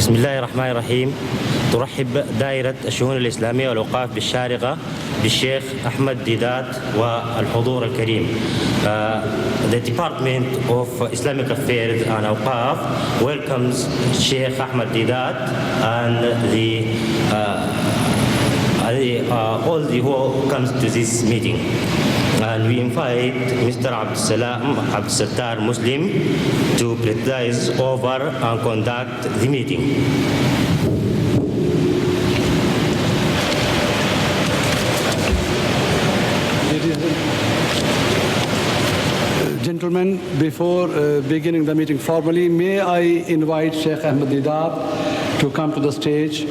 بسم الله الرحمن الرحيم. ترحب دائرة الشؤون الإسلامية والأوقاف بالشارقة بالشيخ أحمد ديدات والحضور الكريم. The Department of Islamic Affairs and Awqaf welcomes Sheikh Ahmed Deedat and all the who comes to this meeting. And we invite Mr. Abdul Sattar Muslim to preside over and conduct the meeting. Gentlemen, before beginning the meeting formally, may I invite Sheikh Ahmed Deedat to come to the stage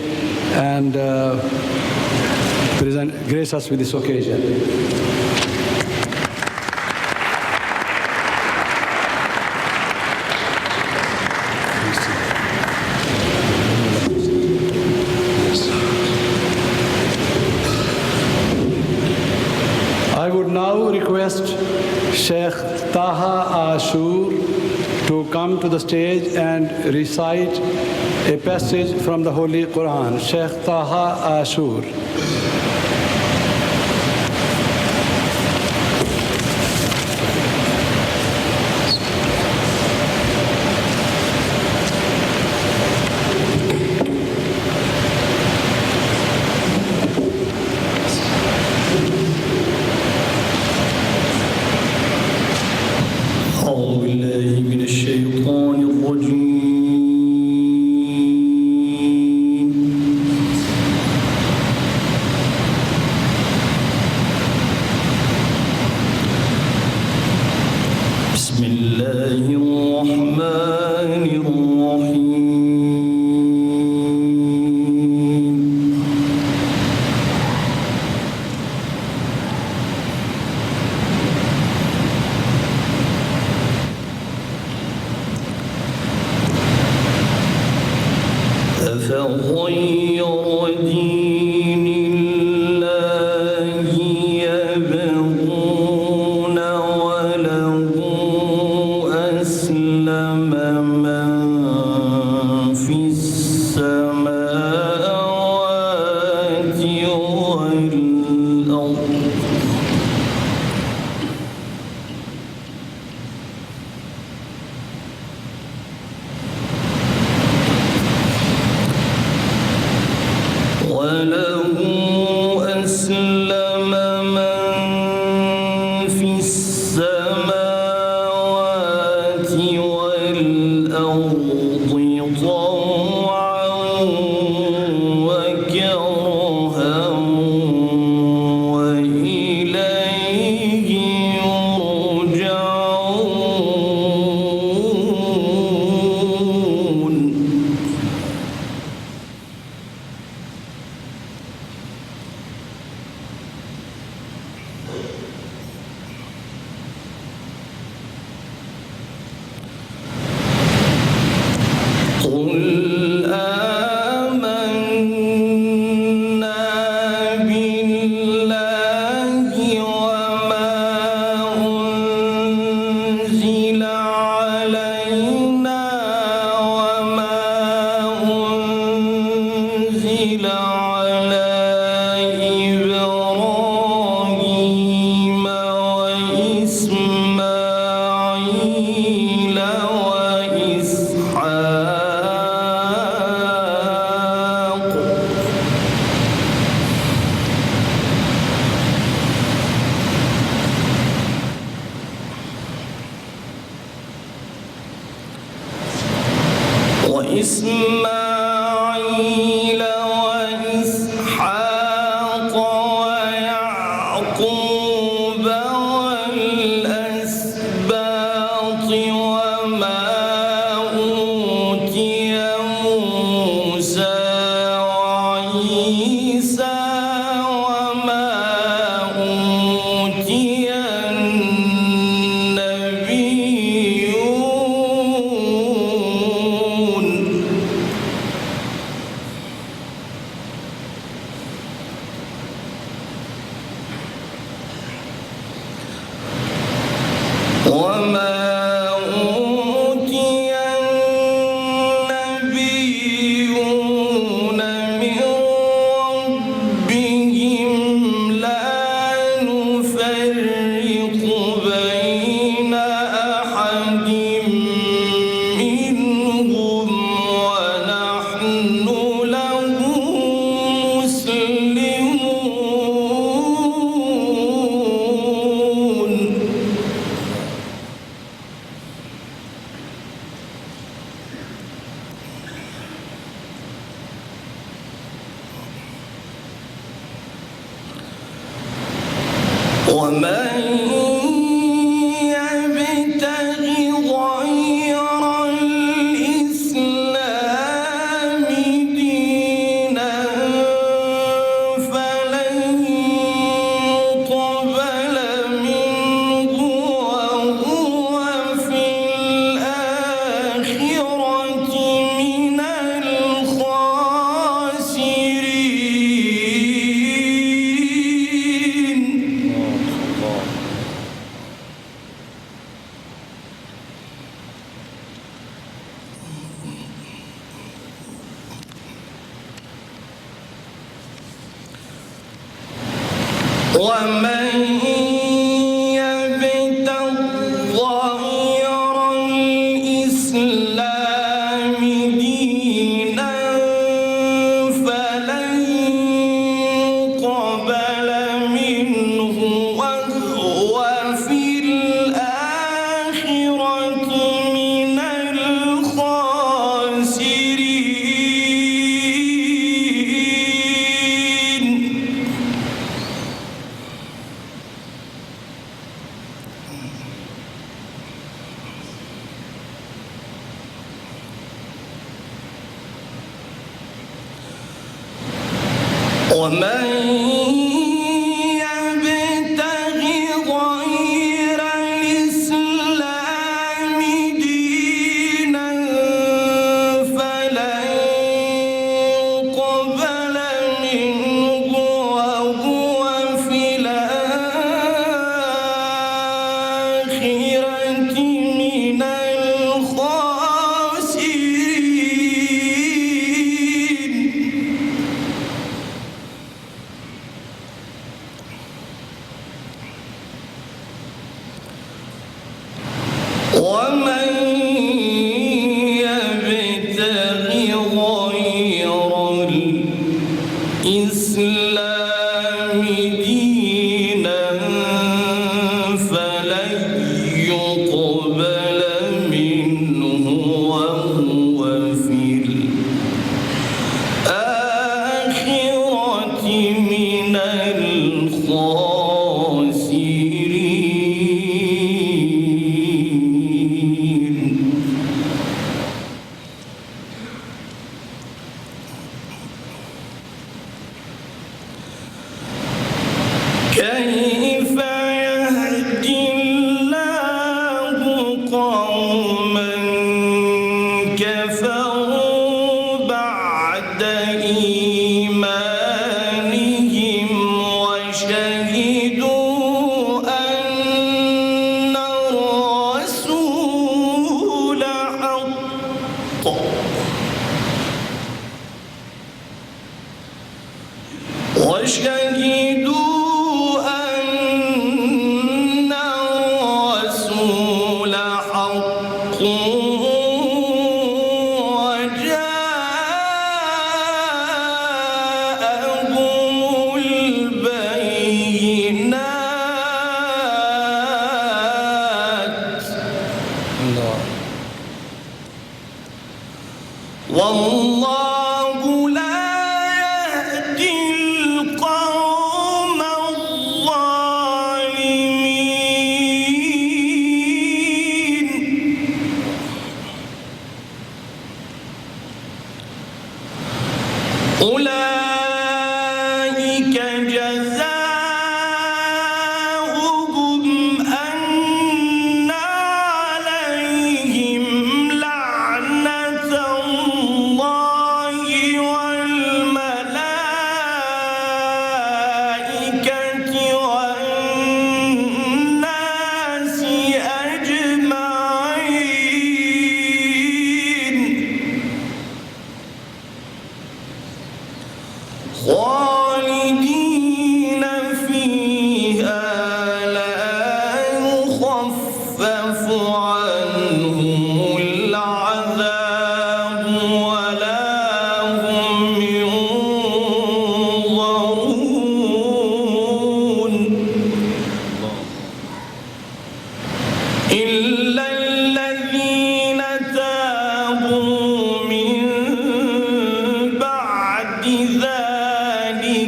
and grace us with this occasion. I would now request Sheikh Taha Ashur to come to the stage and recite a passage from the Holy Quran. Sheikh Taha Ashur.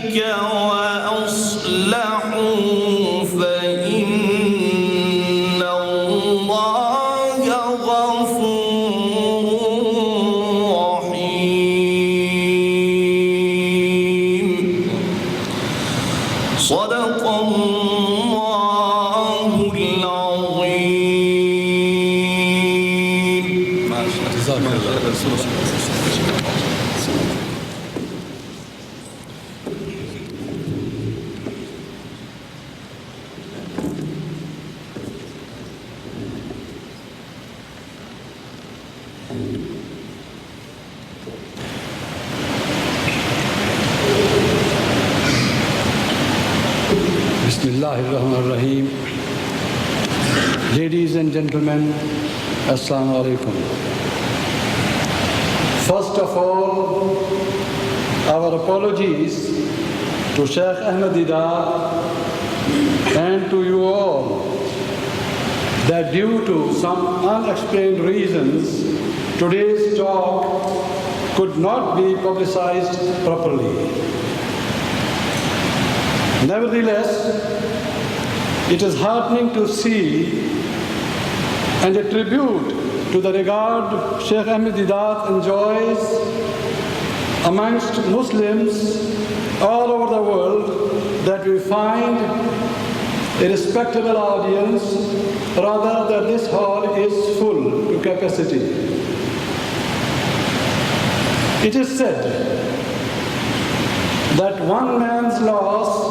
ذلك وأصلحوا Bismillahirrahmanirrahim. Ladies and gentlemen, Assalamu alaikum. First of all, our apologies to Sheikh Ahmed Deedat and to you all that due to some unexplained reasons, today's talk could not be publicized properly. Nevertheless, it is heartening to see and a tribute to the regard Sheikh Ahmed Deedat enjoys amongst Muslims all over the world that we find a respectable audience, rather that this hall is full to capacity. It is said that one man's loss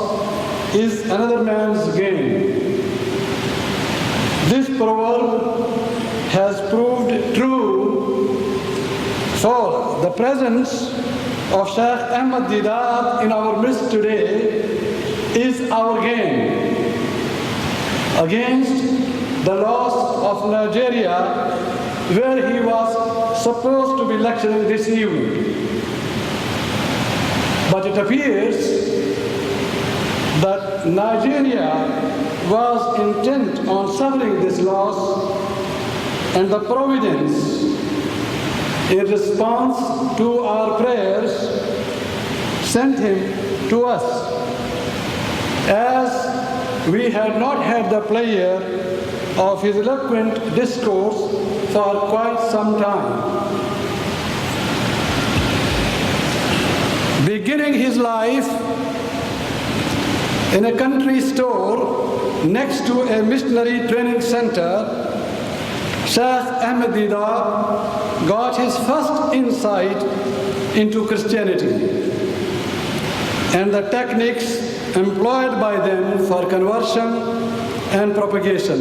is another man's gain. This proverb has proved true, for the presence of Sheikh Ahmed Deedat in our midst today is our gain against the loss of Nigeria, where he was supposed to be lecturing this evening. But it appears that Nigeria was intent on suffering this loss, and the Providence, in response to our prayers, sent him to us, as we had not had the pleasure of his eloquent discourse for quite some time. Beginning his life in a country store next to a missionary training center, Sheikh Ahmed Deedat got his first insight into Christianity and the techniques employed by them for conversion and propagation.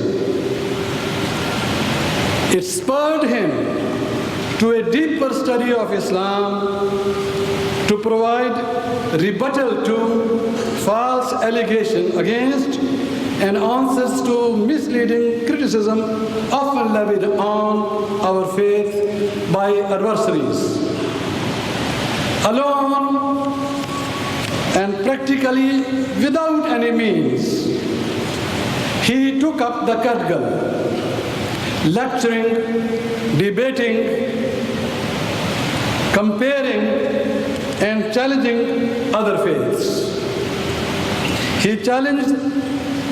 It spurred him to a deeper study of Islam, to provide rebuttal to false allegation against and answers to misleading criticism often levied on our faith by adversaries. Alone and practically without any means, he took up the cudgel, lecturing, debating, comparing, and challenging other faiths. He challenged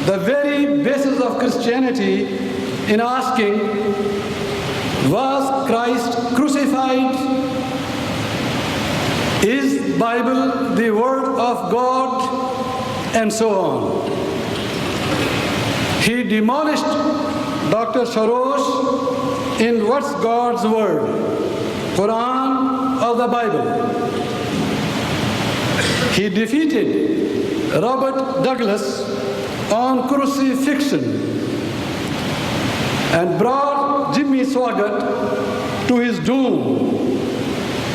the very basis of Christianity in asking, was Christ crucified? Is Bible the word of God? And so on. He demolished Dr. Sharosh in what's God's word, Quran or the Bible. He defeated Robert Douglas on crucifixion and brought Jimmy Swaggart to his doom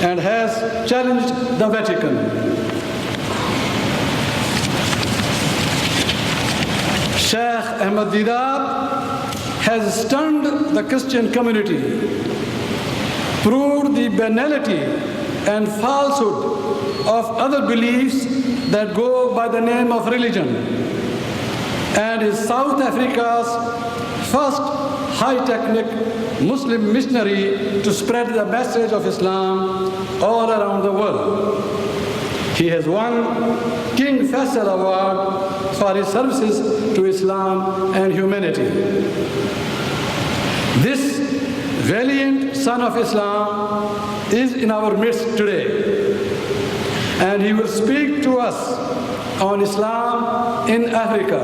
and has challenged the Vatican. Sheikh Ahmed Deedat has stunned the Christian community, proved the banality and falsehood of other beliefs that go by the name of religion, and is South Africa's first high-technic Muslim missionary to spread the message of Islam all around the world. He has won King Faisal Award for his services to Islam and humanity. This valiant son of Islam is in our midst today, and he will speak to us on Islam in Africa.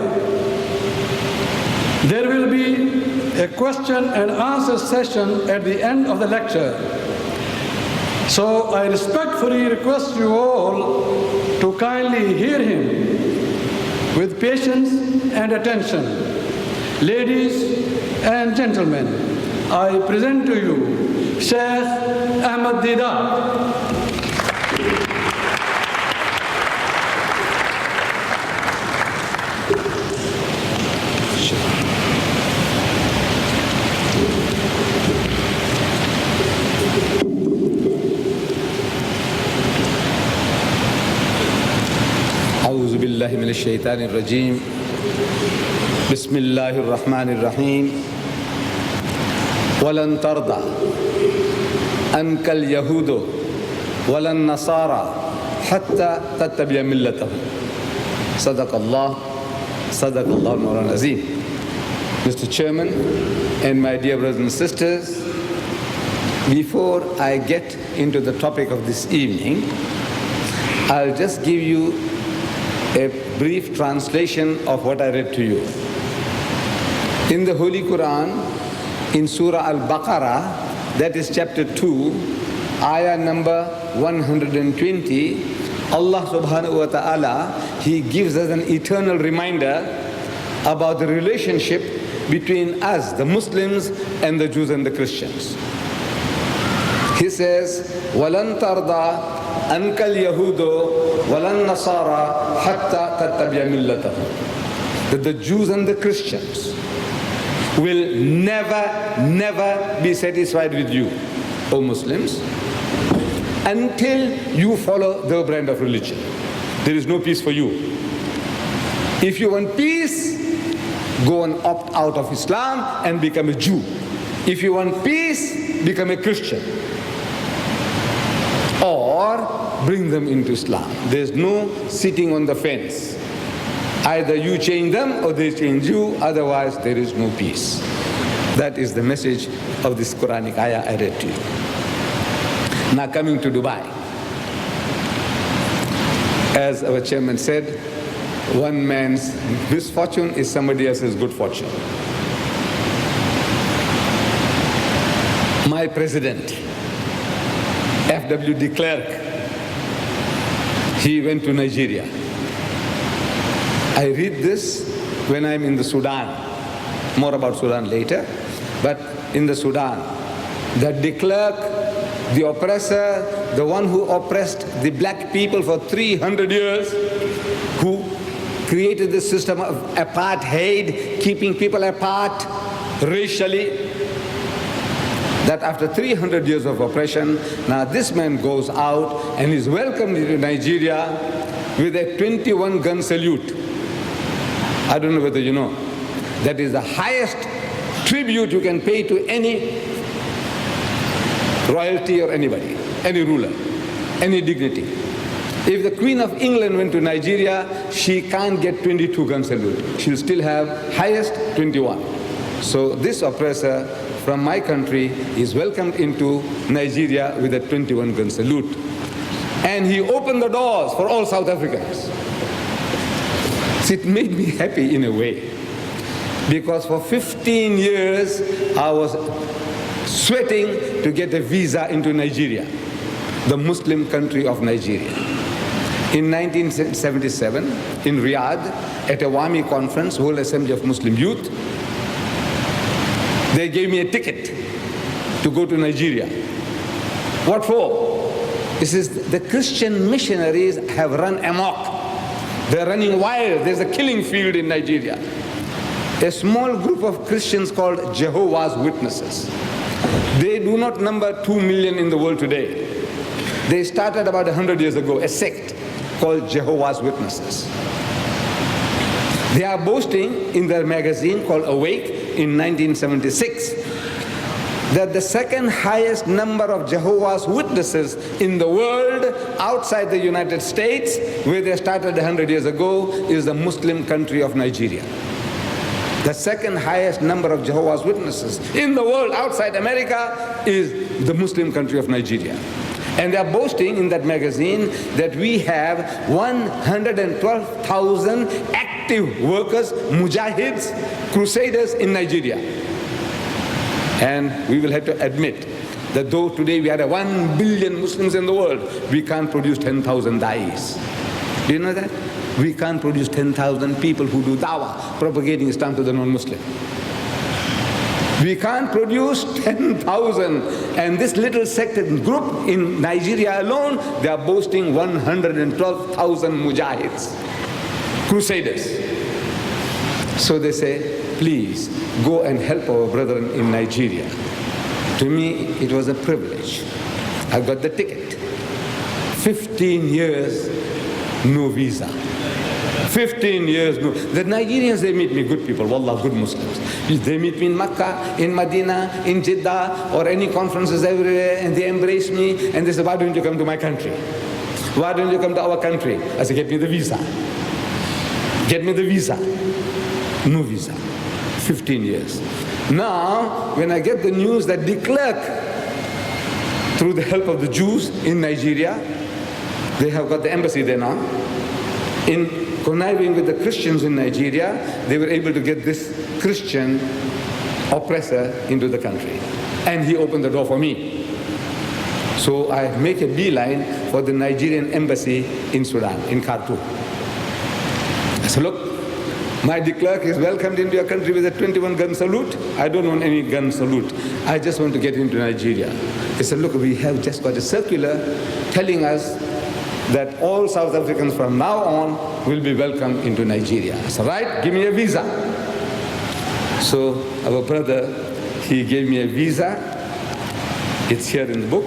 There will be a question and answer session at the end of the lecture. So I respectfully request you all to kindly hear him with patience and attention. Ladies and gentlemen, I present to you Sheikh Ahmed Deedat. أعوذ بالله من الشيطان الرجيم بسم الله الرحمن الرحيم ولن ترضى عنك اليهود ولا النصارى حتى تتبع ملتهم صدق الله المولى العظيم. Mr. Chairman and my dear brothers and sisters, before I get into the topic of this evening, I'll just give you a brief translation of what I read to you. In the Holy Quran, in Surah Al-Baqarah, that is chapter 2, ayah number 120, Allah subhanahu wa ta'ala, He gives us an eternal reminder about the relationship between us, the Muslims, and the Jews and the Christians. He says, وَلَن تَرْضَى أَنْكَ الْيَهُودُ وَلَن نَصَارَى حَتَّى تَتَّبِعَ مِلَّتَهُمْ. That the Jews and the Christians will never be satisfied with you, O Muslims, until you follow their brand of religion. There is no peace for you. If you want peace, go and opt out of Islam and become a Jew. If you want peace, become a Christian. Or bring them into Islam. There's no sitting on the fence. Either you change them or they change you, otherwise there is no peace. That is the message of this Quranic ayah I read to you. Now coming to Dubai. As our chairman said, one man's misfortune is somebody else's good fortune. My president, F.W. de Klerk, he went to Nigeria. I read this when I'm in the Sudan. More about Sudan later. But in the Sudan, that de Klerk, the oppressor, the one who oppressed the black people for 300 years, who created this system of apartheid, keeping people apart racially, that after 300 years of oppression, now this man goes out and is welcomed into Nigeria with a 21-gun salute. I don't know whether you know. That is the highest tribute you can pay to any royalty or anybody, any ruler, any dignity. If the Queen of England went to Nigeria, she can't get 22-gun salute. She'll still have highest 21. So this oppressor from my country is welcomed into Nigeria with a 21-gun salute. And he opened the doors for all South Africans. So it made me happy in a way. Because for 15 years, I was sweating to get a visa into Nigeria, the Muslim country of Nigeria. In 1977, in Riyadh, at a WAMI conference, World Assembly of Muslim Youth, they gave me a ticket to go to Nigeria. What for? This is the Christian missionaries have run amok. They're running wild. There's a killing field in Nigeria. A small group of Christians called Jehovah's Witnesses. They do not number 2 million in the world today. They started about 100 years ago, a sect called Jehovah's Witnesses. They are boasting in their magazine called Awake in 1976 that the second highest number of Jehovah's Witnesses in the world outside the United States, where they started 100 years ago, is the Muslim country of Nigeria. The second highest number of Jehovah's Witnesses in the world outside America is the Muslim country of Nigeria. And they are boasting in that magazine that we have 112,000 active workers, mujahids, crusaders in Nigeria. And we will have to admit that though today we are 1 billion Muslims in the world, we can't produce 10,000 da'is. Do you know that? We can't produce 10,000 people who do dawah, propagating Islam to the non-Muslim. We can't produce 10,000, and this little sect group in Nigeria alone, they are boasting 112,000 mujahids, crusaders. So they say, please go and help our brethren in Nigeria. To me, it was a privilege. I got the ticket. 15 years, no visa. 15 years. No. The Nigerians, they meet me good people, wallah, good Muslims. They meet me in Makkah, in Medina, in Jeddah, or any conferences everywhere, and they embrace me, and they say, why don't you come to my country? Why don't you come to our country? I say, get me the visa. Get me the visa. No visa. 15 years. Now, when I get the news that de Klerk, through the help of the Jews in Nigeria, they have got the embassy there now, in conniving with the Christians in Nigeria, they were able to get this Christian oppressor into the country. And he opened the door for me. So I make a beeline for the Nigerian embassy in Sudan, in Khartoum. I said, look, my de Klerk is welcomed into your country with a 21-gun salute. I don't want any gun salute. I just want to get into Nigeria. He said, look, we have just got a circular telling us that all South Africans from now on will be welcomed into Nigeria. I said, right, give me a visa. So our brother, he gave me a visa. It's here in the book.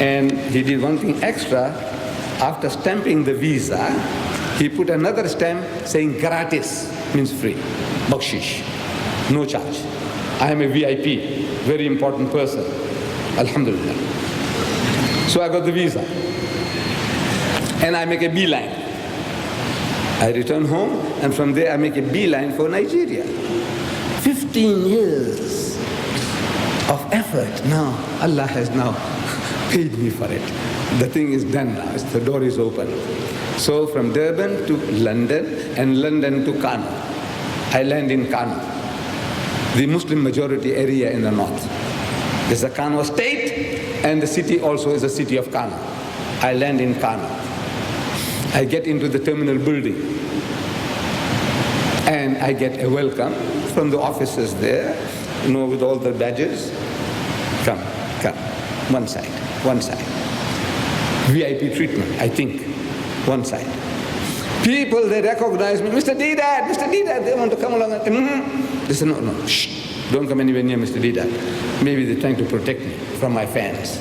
And he did one thing extra. After stamping the visa, he put another stamp saying gratis, means free, bakshish, no charge. I am a VIP, very important person, alhamdulillah. So I got the visa, and I make a beeline. I return home, and from there I make a beeline for Nigeria. 15 years of effort. Now, Allah has now paid me for it. The thing is done now, the door is open. So from Durban to London, and London to Kano. I land in Kano, the Muslim majority area in the north. There's a Kano state, and the city also is a city of Kano. I land in Kano. I get into the terminal building, and I get a welcome from the officers there, you know, with all the badges. Come, one side. VIP treatment, I think, one side. People, they recognize me, Mr. Deedat, they want to come along and, They say, no, shh, don't come anywhere near Mr. Deedat. Maybe they're trying to protect me from my fans.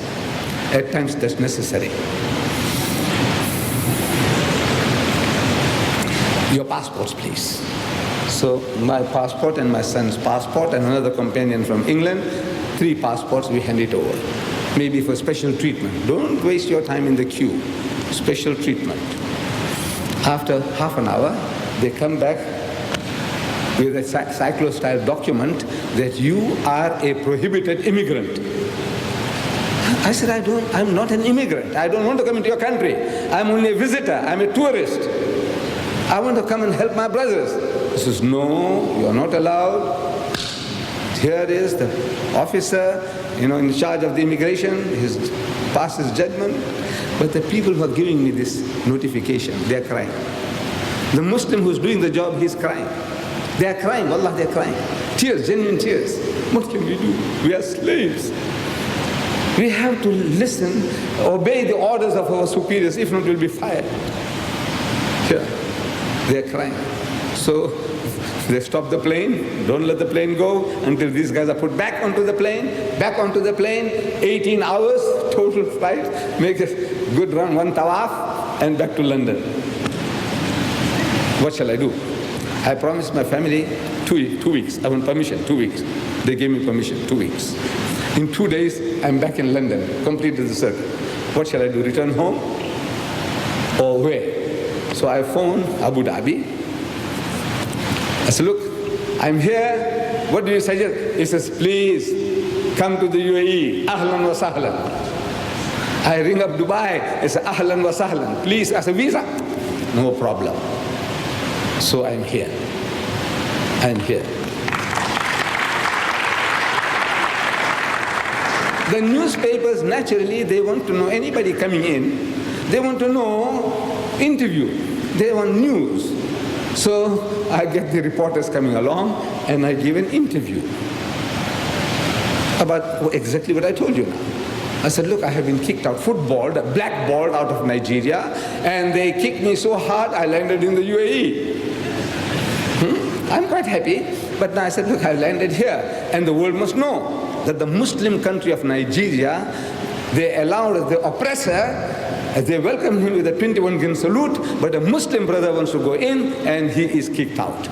At times that's necessary. Your passports, please. So my passport and my son's passport and another companion from England, 3 passports, we hand it over. Maybe for special treatment. Don't waste your time in the queue. Special treatment. After half an hour, they come back with a cyclo-style document that you are a prohibited immigrant. I said, I'm not an immigrant. I don't want to come into your country. I'm only a visitor. I'm a tourist. I want to come and help my brothers. He says, no, you're not allowed. Here is the officer, in charge of the immigration. He's passed his judgment. But the people who are giving me this notification, they're crying. The Muslim who's doing the job, he's crying. They're crying, wallah, they're crying. Tears, genuine tears. What can we do? We are slaves. We have to listen, obey the orders of our superiors, if not we'll be fired. Here, they're crying. So they stop the plane, don't let the plane go until these guys are put back onto the plane, 18 hours, total flight, make a good run, 1 tawaf, and back to London. What shall I do? I promised my family 2 weeks. I want permission, 2 weeks. They gave me permission, 2 weeks. In 2 days, I'm back in London, completed the circuit. What shall I do, return home? Or where? So I phoned Abu Dhabi. I said, look, I'm here. What do you suggest? He says, please come to the UAE. Ahlan wa sahlan. I ring up Dubai. I say, ahlan wa sahlan. Please, as a visa. No problem. So I'm here. The newspapers, naturally, they want to know anybody coming in. They want to know interview. They want news. So I get the reporters coming along and I give an interview about exactly what I told you now. I said, look, I have been kicked out, footballed, blackballed out of Nigeria, and they kicked me so hard I landed in the UAE. I'm quite happy, but now I said, look, I landed here, and the world must know that the Muslim country of Nigeria, they allowed the oppressor As they welcome him with a 21-gun salute, but a Muslim brother wants to go in and he is kicked out.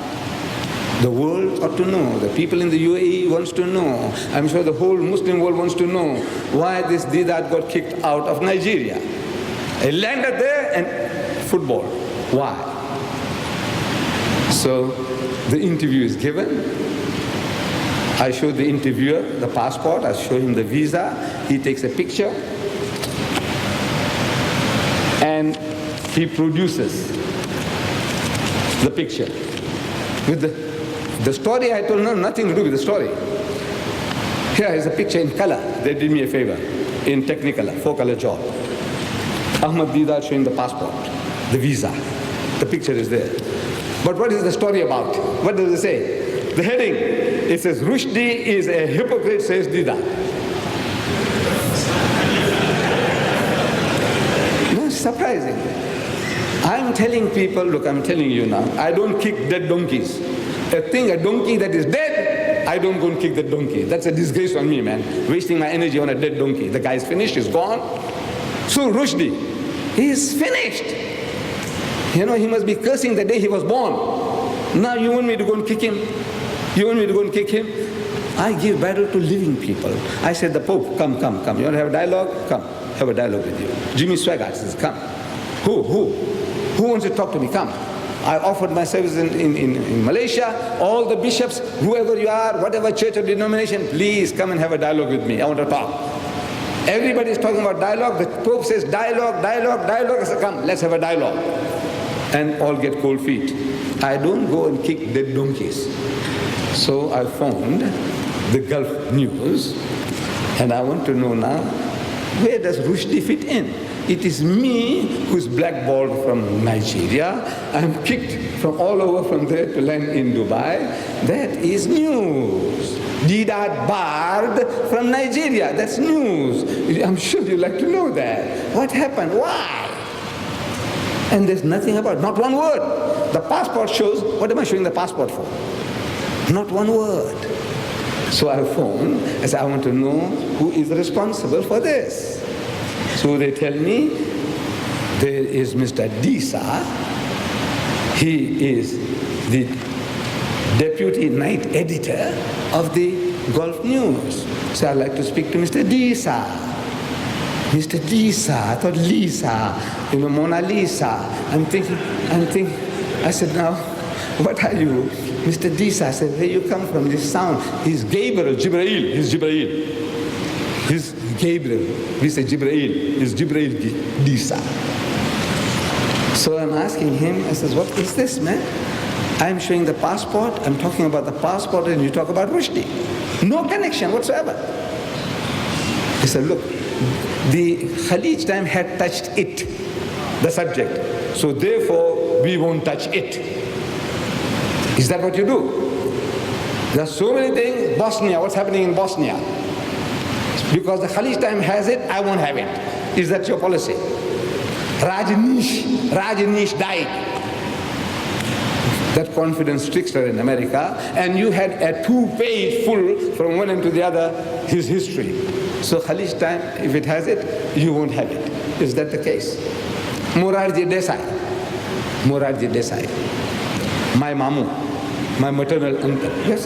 The world ought to know. The people in the UAE wants to know. I'm sure the whole Muslim world wants to know why this Deedat got kicked out of Nigeria. He landed there and football. Why? So the interview is given. I show the interviewer the passport. I show him the visa. He takes a picture. And he produces the picture with the story I told him, nothing to do with the story. Here is a picture in color. They did me a favor, in Technicolor, 4-color job. Ahmed Deedat showing the passport, the visa. The picture is there. But what is the story about? What does it say? The heading, it says, Rushdie is a hypocrite, says Deedat. No, it's surprising. I'm telling people, look, I'm telling you now, I don't kick dead donkeys. A donkey that is dead, I don't go and kick the donkey. That's a disgrace on me, man. Wasting my energy on a dead donkey. The guy's finished, he's gone. So Rushdie, he's finished. You know, he must be cursing the day he was born. Now you want me to go and kick him? You want me to go and kick him? I give battle to living people. I said, the Pope, come. You want to have a dialogue? Come, have a dialogue with you. Jimmy Swaggart says, come. Who wants to talk to me? Come. I offered my services in Malaysia. All the bishops, whoever you are, whatever church or denomination, please come and have a dialogue with me. I want to talk. Everybody is talking about dialogue. The Pope says dialogue. I said, come, let's have a dialogue. And all get cold feet. I don't go and kick dead donkeys. So I phoned the Gulf News, and I want to know now, where does Rushdie fit in? It is me who's blackballed from Nigeria. I'm kicked from all over from there to land in Dubai. That is news. Deedat barred from Nigeria. That's news. I'm sure you'd like to know that. What happened? Why? And there's nothing about it. Not one word. The passport shows, what am I showing the passport for? Not one word. So I phoned. I said, I want to know who is responsible for this. So they tell me there is Mr. Disa. He is the deputy night editor of the Gulf News. So I'd like to speak to Mr. Disa. Mr. Disa, I thought Lisa, Mona Lisa. I'm thinking, I said, now, what are you? Mr. Disa, I said, where you come from, this sound? He's Gabriel, Jibreel, he's Jibreel. He's Gabriel, we say Jibreel, he's Jibreel Disa. So I'm asking him, I said, what is this, man? I'm showing the passport, I'm talking about the passport, and you talk about Rushdie. No connection whatsoever. He said, look, the Khalij time had touched it, the subject. So therefore, we won't touch it. Is that what you do? There are so many things. Bosnia, what's happening in Bosnia? Because the Khalij time has it, I won't have it. Is that your policy? Rajneesh died. That confidence trickster in America, and you had a 2-page full from one end to the other, his history. So Khalij time, if it has it, you won't have it. Is that the case? Morarji Desai, my mamu, my maternal uncle. Yes.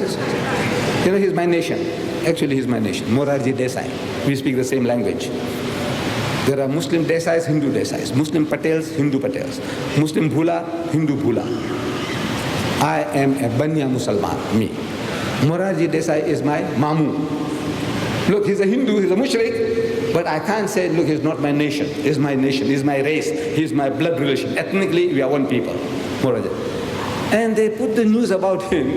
You know, he's my nation. Actually, he's my nation. Morarji Desai. We speak the same language. There are Muslim Desais, Hindu Desais. Muslim Patels, Hindu Patels. Muslim Bhula, Hindu Bhula. I am a Banya Musalman, me. Morarji Desai is my mamu. Look, he's a Hindu, he's a mushrik, but I can't say, look, he's not my nation. He's my nation, he's my race, he's my blood relation. Ethnically, we are one people. Morarji. And they put the news about him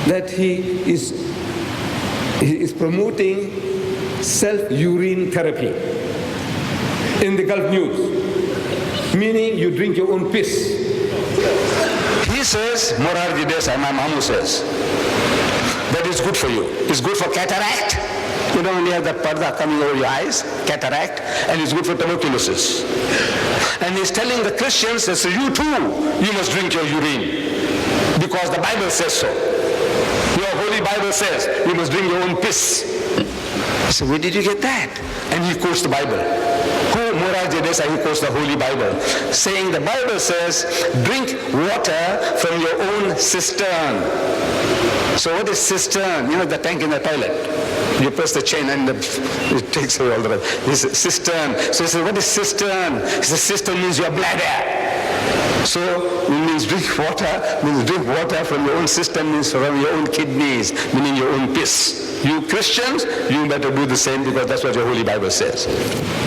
that he is promoting self-urine therapy in the Gulf News, meaning you drink your own piss. He says, Morarji Desai, my mamu says, that is good for you. It's good for cataract. You don't only have the parda coming over your eyes, cataract, and it's good for tuberculosis. And he's telling the Christians that so you too, you must drink your urine, because the Bible says so. Your Holy Bible says you must drink your own piss. I said, where did you get that? And he quotes the Bible. Who? Maharaj Jadesa, he quotes the Holy Bible, saying the Bible says, drink water from your own cistern. So what is cistern? You know, the tank in the toilet. You press the chain and it takes away all the rest. This is cistern. So he says, what is cistern? He says, cistern means your bladder. So it means drink water from your own cistern, means from your own kidneys, meaning your own piss. You Christians, you better do the same, because that's what your Holy Bible says.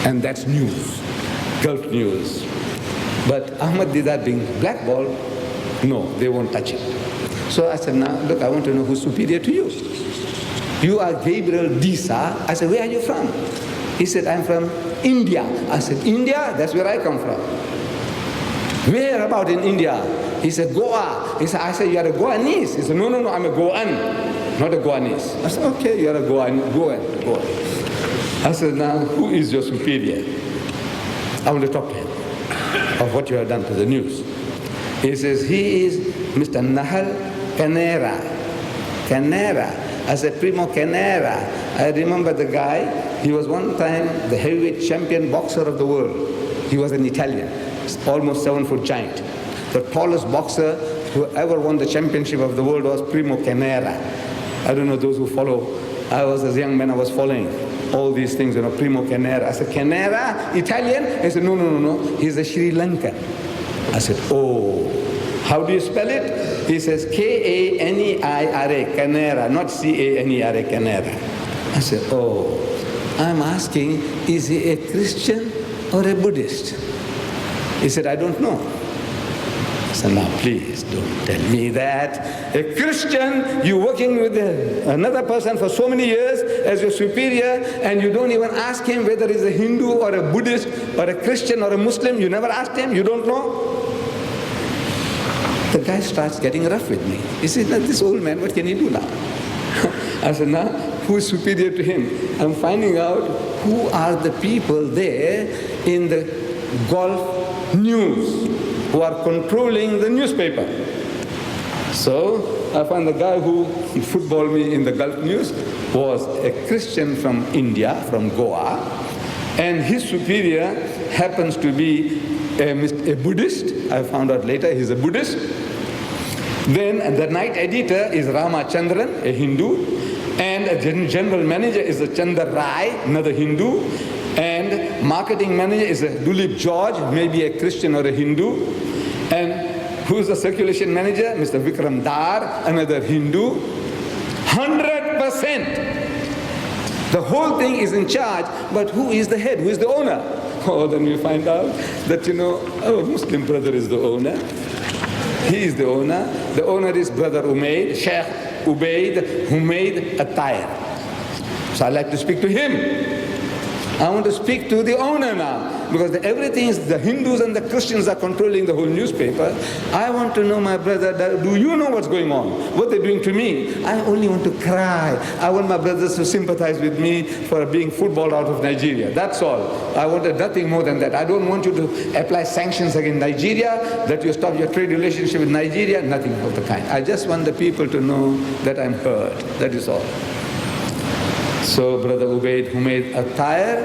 And that's news, Gulf news. But Ahmed Deedat being blackballed, no, they won't touch it. So I said, now, look, I want to know who's superior to you. You are Gabriel Disa. I said, where are you from? He said, I'm from India. I said, India? That's where I come from. Where about in India? He said, Goa. I said, you are a Goanese. He said, no, I'm a Goan, not a Goanese. I said, okay, you are a Goan. I said, now, who is your superior? I want to talk to him of what you have done to the news. He says, he is Mr. Nahal Canera. I said, Primo Canera. I remember the guy. He was one time the heavyweight champion boxer of the world. He was an Italian, almost 7-foot giant. The tallest boxer who ever won the championship of the world was Primo Canera. I don't know those who follow. I was, as a young man, I was following all these things, you know, Primo Canera. I said, Canera, Italian? He said, no, he's a Sri Lankan. I said, oh, how do you spell it? He says, K-A-N-E-I-R-A, Canera, not C-A-N-E-R-A, Canera. I said, oh, I'm asking, is he a Christian or a Buddhist? He said, I don't know. I said, now please don't tell me that. A Christian, you're working with another person for so many years as your superior, and you don't even ask him whether he's a Hindu or a Buddhist or a Christian or a Muslim. You never asked him, you don't know. The guy starts getting rough with me. He says, now this old man, what can he do now? I said, now, who is superior to him? I'm finding out who are the people there in the Gulf news who are controlling the newspaper. So I found the guy who footballed me in the Gulf news was a Christian from India, from Goa, and his superior happens to be a Buddhist. I found out later he's a Buddhist. Then the night editor is Rama Chandran, a Hindu, and a general manager is a Chandra Rai, another Hindu, and marketing manager is a Dulip George, maybe a Christian or a Hindu, and who's the circulation manager? Mr. Vikram Dar, another Hindu. 100%. The whole thing is in charge, but who is the head? Who is the owner? Oh, then we find out that, you know, our Muslim brother is the owner. He is the owner. The owner is Brother Umaid, Sheikh Ubaid Humaid Attire. So I'd like to speak to him. I want to speak to the owner now, because everything is, the Hindus and the Christians are controlling the whole newspaper. I want to know, my brother, do you know what's going on? What they're doing to me? I only want to cry. I want my brothers to sympathize with me for being footballed out of Nigeria. That's all. I wanted nothing more than that. I don't want you to apply sanctions against Nigeria, that you stop your trade relationship with Nigeria, nothing of the kind. I just want the people to know that I'm hurt. That is all. So Brother Ubaid Humaid Attire,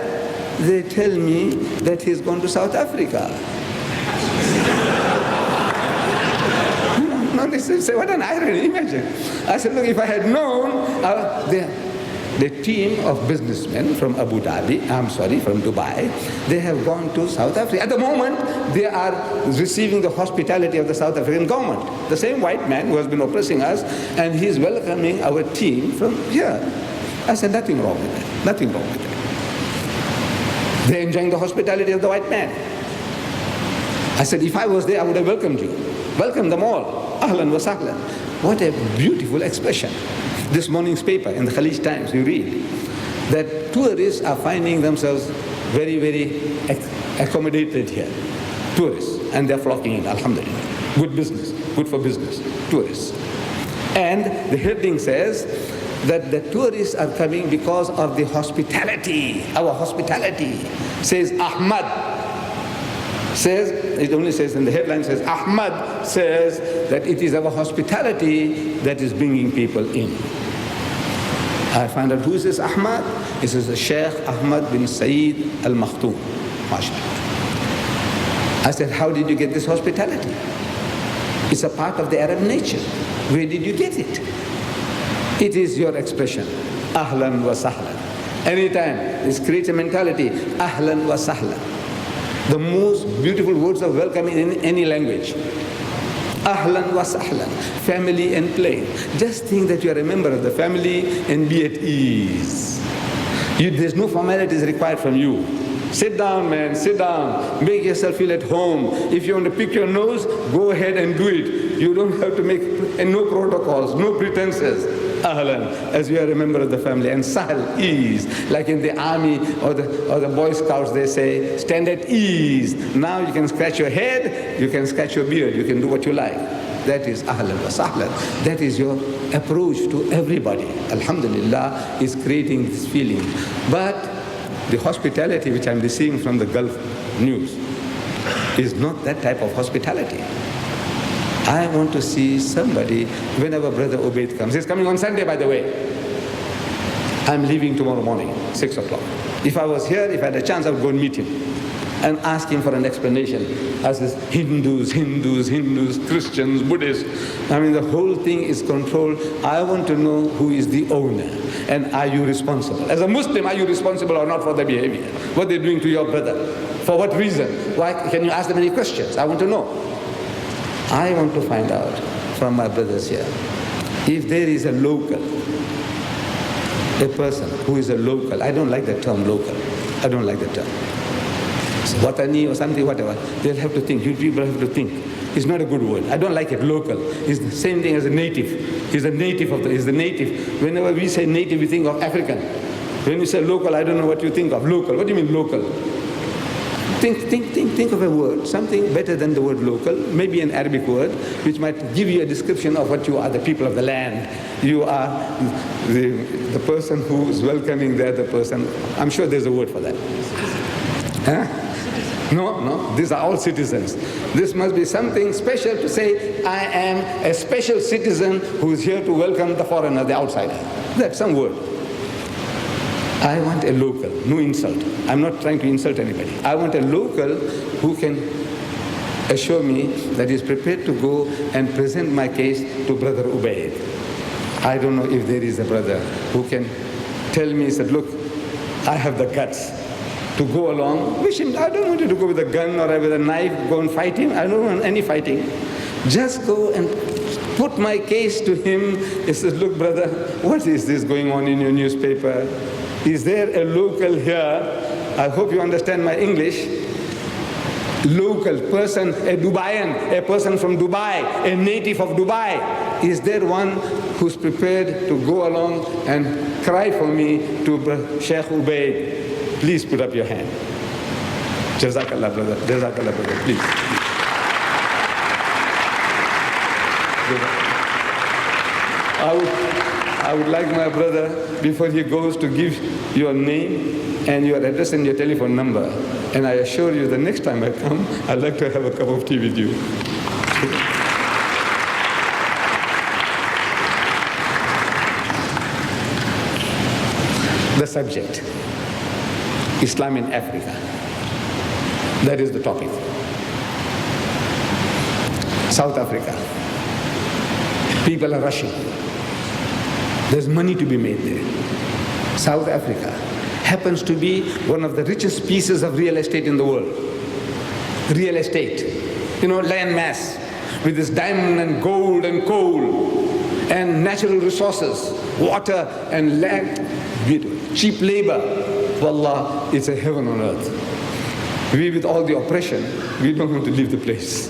they tell me that he's gone to South Africa. No, they say, what an irony, imagine. I said, look, if I had known, the team of businessmen from from Dubai, they have gone to South Africa. At the moment, they are receiving the hospitality of the South African government. The same white man who has been oppressing us, and he's welcoming our team from here. I said, nothing wrong with that. Nothing wrong with that. They're enjoying the hospitality of the white man. I said, if I was there, I would have welcomed you. Welcome them all. Ahlan wa sahlan. What a beautiful expression. This morning's paper in the Khalij Times, you read that tourists are finding themselves very, very accommodated here. Tourists. And they're flocking in, alhamdulillah. Good business. Good for business. Tourists. And the heading says that the tourists are coming because of the hospitality, our hospitality. Says Ahmed. Says, it only says in the headline, says Ahmed says that it is our hospitality that is bringing people in. I find out who is this Ahmed? This is the Sheikh Ahmed bin Saeed Al Maktoum. MashaAllah. I said, how did you get this hospitality? It's a part of the Arab nature. Where did you get it? It is your expression, ahlan wa sahlan. Anytime, this creates a mentality, ahlan wa sahlan. The most beautiful words of welcome in any language. Ahlan wa sahlan, family and play. Just think that you are a member of the family and be at ease. There's no formalities required from you. Sit down, man, sit down. Make yourself feel at home. If you want to pick your nose, go ahead and do it. You don't have to make no protocols, no pretenses. Ahlan, as you are a member of the family. And sahl, ease. Like in the army or the Boy Scouts, they say, stand at ease. Now you can scratch your head, you can scratch your beard, you can do what you like. That is ahlan wa sahlan. That is your approach to everybody. Alhamdulillah is creating this feeling. But the hospitality which I'm receiving from the Gulf news is not that type of hospitality. I want to see somebody, whenever Brother Ubaid comes. He's coming on Sunday, by the way. I'm leaving tomorrow morning, 6 o'clock. If I was here, if I had a chance, I would go and meet him and ask him for an explanation. As this Hindus, Christians, Buddhists. I mean, the whole thing is controlled. I want to know who is the owner. And are you responsible? As a Muslim, are you responsible or not for their behavior? What they're doing to your brother? For what reason? Why? Can you ask them any questions? I want to know. I want to find out from my brothers here, if there is a local, a person who is a local. I don't like the term local. I don't like the term. Watani or something, whatever. They'll have to think. You people have to think. It's not a good word. I don't like it, local. It's the same thing as a native. He's a native he's the native. Whenever we say native, we think of African. When you say local, I don't know what you think of. Local. What do you mean local? Think of a word, something better than the word local, maybe an Arabic word, which might give you a description of what you are, the people of the land. You are the person who is welcoming the other person. I'm sure there's a word for that. Huh? No, these are all citizens. This must be something special to say, I am a special citizen who is here to welcome the foreigner, the outsider. That's some word. I want a local, no insult. I'm not trying to insult anybody. I want a local who can assure me that he's prepared to go and present my case to Brother Ubaid. I don't know if there is a brother who can tell me, said, look, I have the guts to go along. Wish him, I don't want you to go with a gun or with a knife, go and fight him. I don't want any fighting. Just go and put my case to him. He says, look, brother, what is this going on in your newspaper? Is there a local here? I hope you understand my English. Local person, a Dubaian, a person from Dubai, a native of Dubai. Is there one who's prepared to go along and cry for me to Sheikh Ubaid? Please put up your hand. Jazakallah, brother. Jazakallah, brother. Please. I would like my brother, before he goes, to give your name and your address and your telephone number. And I assure you, the next time I come, I'd like to have a cup of tea with you. The subject, Islam in Africa. That is the topic. South Africa. People are rushing. There's money to be made there. South Africa happens to be one of the richest pieces of real estate in the world. Real estate. Land mass with this diamond and gold and coal and natural resources, water and land, cheap labor. Wallah, it's a heaven on earth. We, with all the oppression, we don't want to leave the place.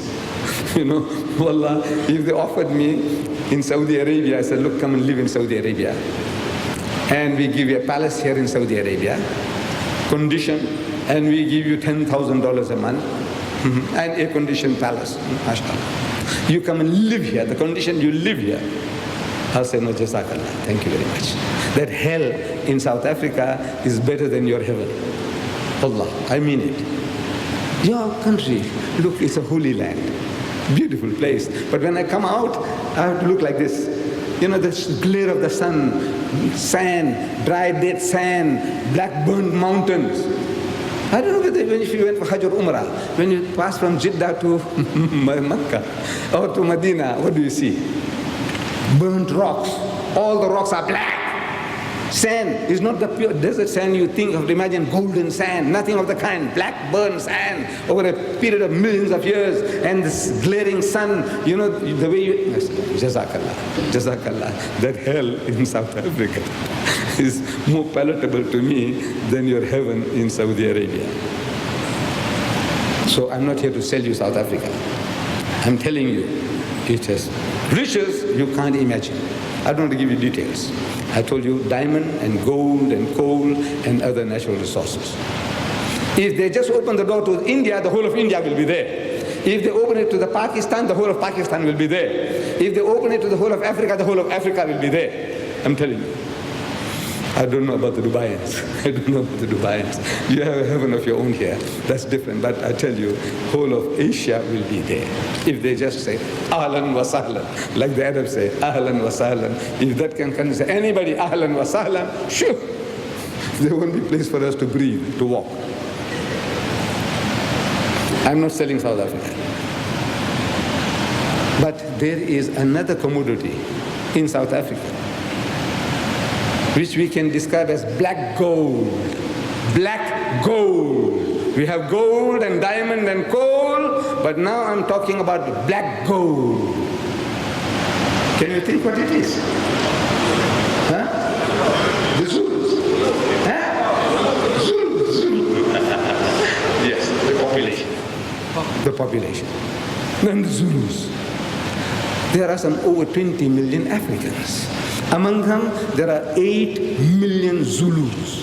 Wallah, if they offered me in Saudi Arabia, I said, look, come and live in Saudi Arabia. And we give you a palace here in Saudi Arabia, condition, and we give you $10,000 a month, and air-conditioned palace, mashallah. You come and live here, the condition you live here. I'll say, no, jazakallah, thank you very much. That hell in South Africa is better than your heaven. Allah, I mean it. Your country, look, it's a holy land. Beautiful place. But when I come out, I have to look like this. The glare of the sun, sand, dry dead sand, black burnt mountains. I don't know whether if you went for Hajj or Umrah, when you pass from Jeddah to Mecca or to Medina, what do you see? Burnt rocks. All the rocks are black. Sand is not the pure desert sand you think of. Imagine golden sand, nothing of the kind. Black burnt sand over a period of millions of years, and this glaring sun, you know, the way you... Jazakallah, Jazakallah. That hell in South Africa is more palatable to me than your heaven in Saudi Arabia. So I'm not here to sell you South Africa. I'm telling you, it has riches you can't imagine. I don't want to give you details. I told you diamond and gold and coal and other natural resources. If they just open the door to India, the whole of India will be there. If they open it to the Pakistan, the whole of Pakistan will be there. If they open it to the whole of Africa, the whole of Africa will be there. I'm telling you. I don't know about the Dubaians. I don't know about the Dubaians. You have a heaven of your own here. That's different. But I tell you, whole of Asia will be there. If they just say, Ahlan wa sahlan, like the Arabs say, Ahlan wa sahlan. If that can say anybody, Ahlan wa sahlan, sure. There won't be place for us to breathe, to walk. I'm not selling South Africa. But there is another commodity in South Africa, which we can describe as black gold. Black gold. We have gold and diamond and coal, but now I'm talking about black gold. Can you think what it is? Huh? The Zulus. Huh? Zulus. Yes, the population. The population. Then the Zulus. There are some over 20 million Africans. Among them, there are 8 million Zulus.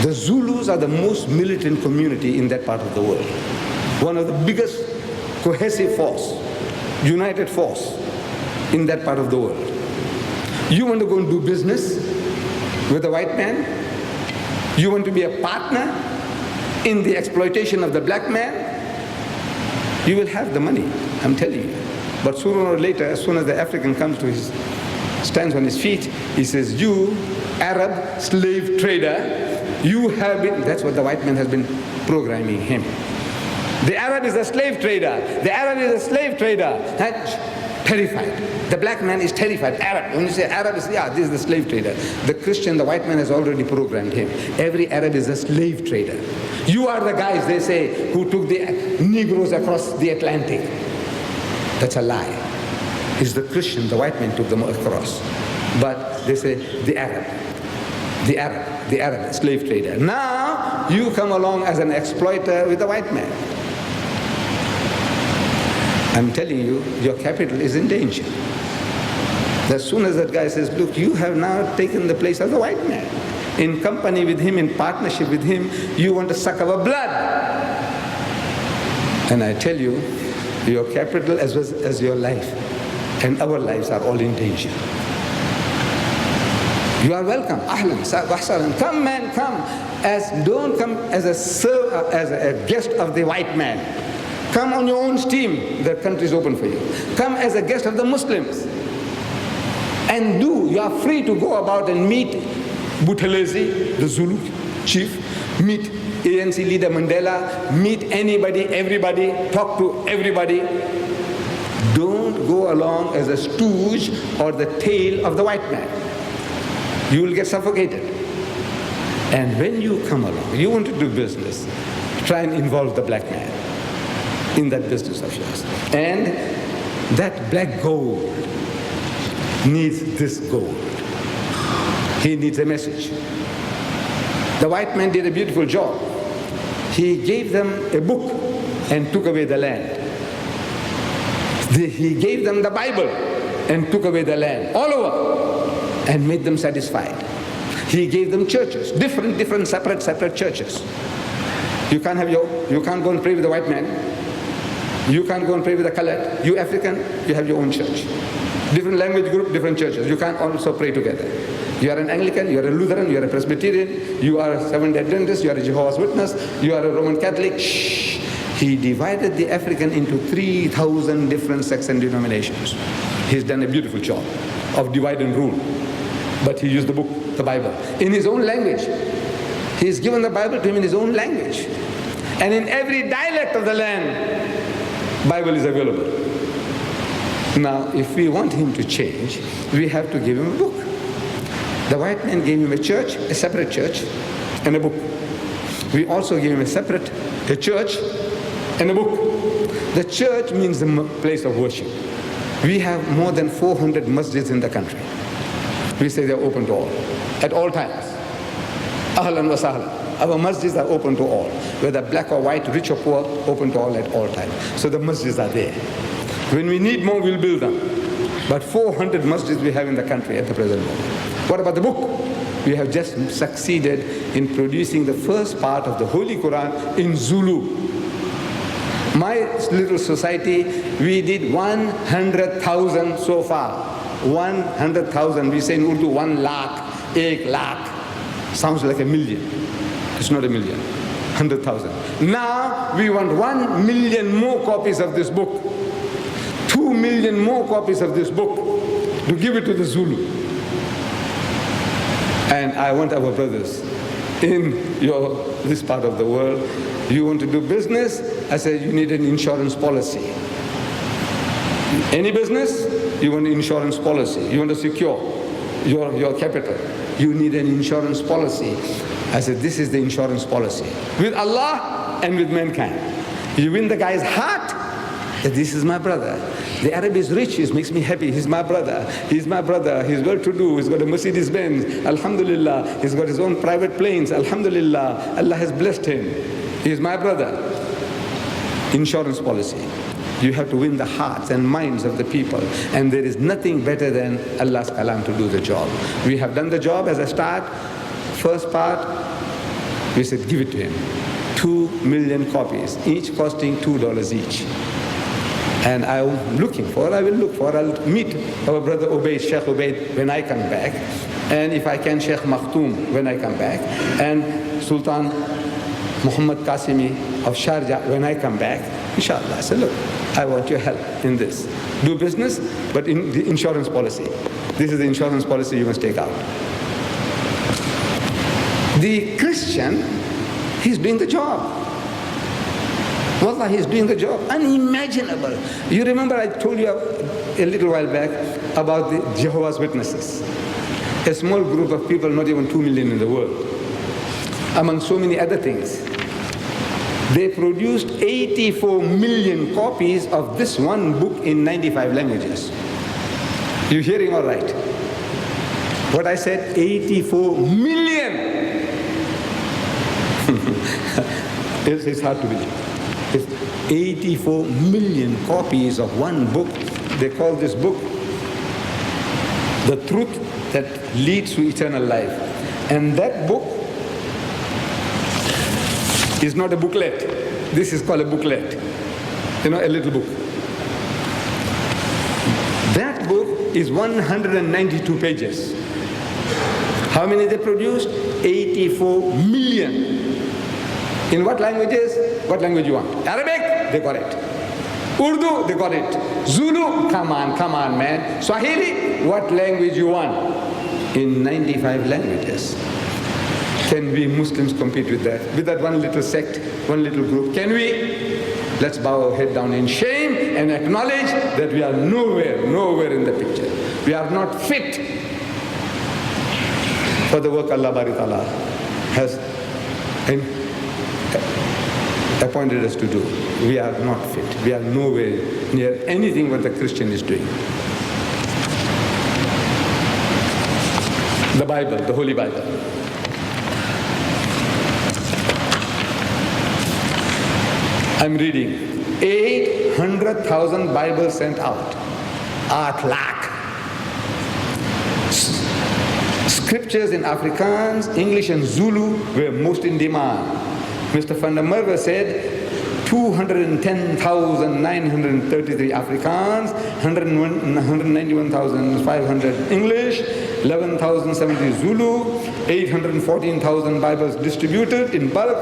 The Zulus are the most militant community in that part of the world. One of the biggest cohesive force, united force in that part of the world. You want to go and do business with a white man? You want to be a partner in the exploitation of the black man? You will have the money, I'm telling you. But sooner or later, as soon as the African comes to stands on his feet, he says, you, Arab slave trader, you have been, that's what the white man has been programming him. The Arab is a slave trader. The Arab is a slave trader. Terrified. The black man is terrified. Arab. When you say Arab, yeah, this is the slave trader. The Christian, the white man has already programmed him. Every Arab is a slave trader. You are the guys, they say, who took the Negroes across the Atlantic. That's a lie. It's the Christian, the white man took them across. But they say the Arab, slave trader. Now you come along as an exploiter with the white man. I'm telling you, your capital is in danger. As soon as that guy says, look, you have now taken the place of the white man. In company with him, in partnership with him, you want to suck our blood. And I tell you, your capital as well as your life and our lives are all in danger. You are welcome. Ahlan, sahlan. Come, man, come. Don't come as a guest of the white man. Come on your own steam. The country is open for you. Come as a guest of the Muslims. And you are free to go about and meet Buthelezi, the Zulu chief, meet ANC leader Mandela, meet anybody, everybody, talk to everybody. Don't go along as a stooge or the tail of the white man. You will get suffocated. And when you come along, you want to do business, try and involve the black man in that business of yours. And that black gold needs this gold. He needs a message. The white man did a beautiful job. He gave them a book and took away the land. He gave them the Bible and took away the land, all over, and made them satisfied. He gave them churches, different, separate churches. You can't go and pray with the white man. You can't go and pray with the colored. You African, you have your own church. Different language group, different churches. You can't also pray together. You are an Anglican, you are a Lutheran, you are a Presbyterian, you are a Seventh-day Adventist, you are a Jehovah's Witness, you are a Roman Catholic. Shh. He divided the African into 3,000 different sects and denominations. He's done a beautiful job of divide and rule. But he used the book, the Bible, in his own language. He's given the Bible to him in his own language. And in every dialect of the land, Bible is available. Now, if we want him to change, we have to give him a book. The white man gave him a church, a separate church, and a book. We also gave him a church and a book. The church means the place of worship. We have more than 400 masjids in the country. We say they're open to all, at all times. Ahlan wa sahlan. Our masjids are open to all, whether black or white, rich or poor, open to all at all times. So the masjids are there. When we need more, we'll build them. But 400 masjids we have in the country at the present moment. What about the book? We have just succeeded in producing the first part of the Holy Quran in Zulu. My little society, we did 100,000 so far. 100,000. We say in Urdu 1 lakh, 1 lakh. Sounds like a million. It's not a million. 100,000. Now we want 1 million more copies of this book. 2 million more copies of this book to give it to the Zulu. And I want our brothers in this part of the world, you want to do business? I said you need an insurance policy. Any business, you want an insurance policy. You want to secure your capital. You need an insurance policy. I said this is the insurance policy. With Allah and with mankind. You win the guy's heart, that this is my brother. The Arab is rich, it makes me happy. He's my brother. He's my brother. He's well-to-do. He's got a Mercedes-Benz. Alhamdulillah. He's got his own private planes. Alhamdulillah. Allah has blessed him. He's my brother. Insurance policy. You have to win the hearts and minds of the people. And there is nothing better than Allah's kalam to do the job. We have done the job as a start. First part, we said give it to him. 2 million copies, each costing $2 each. And I will look for, I'll meet our brother Ubaid, Sheikh Ubaid, when I come back. And if I can, Sheikh Makhtoom, when I come back. And Sultan Muhammad Qasimi of Sharjah, when I come back. Inshallah. I said, look, I want your help in this. Do business, but in the insurance policy. This is the insurance policy you must take out. The Christian, he's doing the job. Wallah, he's doing the job. Unimaginable. You remember I told you a little while back about the Jehovah's Witnesses. A small group of people, not even 2 million in the world. Among so many other things. They produced 84 million copies of this one book in 95 languages. You hearing all right? What I said, 84 million. It's hard to believe. 84 million copies of one book. They call this book The Truth That Leads to Eternal Life. And that book is not a booklet. This is called a booklet. You know, a little book. That book is 192 pages. How many they produced? 84 million. In what languages? What language you want? Arabic? They got it. Urdu? They got it. Zulu? Come on, man. Swahili? What language you want? In 95 languages. Can we Muslims compete with that? With that one little sect, one little group? Can we? Let's bow our head down in shame and acknowledge that we are nowhere in the picture. We are not fit for the work Allah Bari Ta'ala has appointed us to do. We are not fit. We are nowhere near anything what the Christian is doing. The Bible, the Holy Bible. I'm reading 800,000 Bibles sent out. 8 lakh. Scriptures in Afrikaans, English and Zulu were most in demand. Mr. van der Merwe said 210,933 Afrikaans, 191,500 English, 11,070 Zulu, 814,000 Bibles distributed in bulk,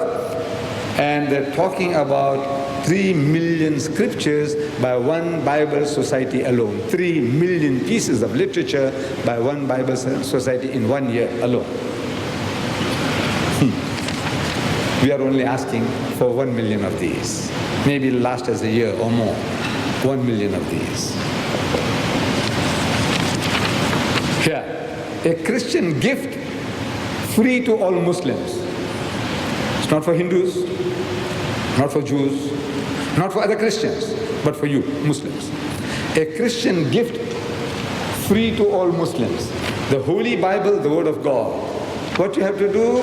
and they're talking about 3 million scriptures by one Bible society alone. 3 million pieces of literature by one Bible society in 1 year alone. We are only asking for 1 million of these. Maybe it'll last us a year or more. 1 million of these. Here, a Christian gift free to all Muslims. It's not for Hindus, not for Jews, not for other Christians, but for you, Muslims. A Christian gift free to all Muslims. The Holy Bible, the Word of God. What you have to do,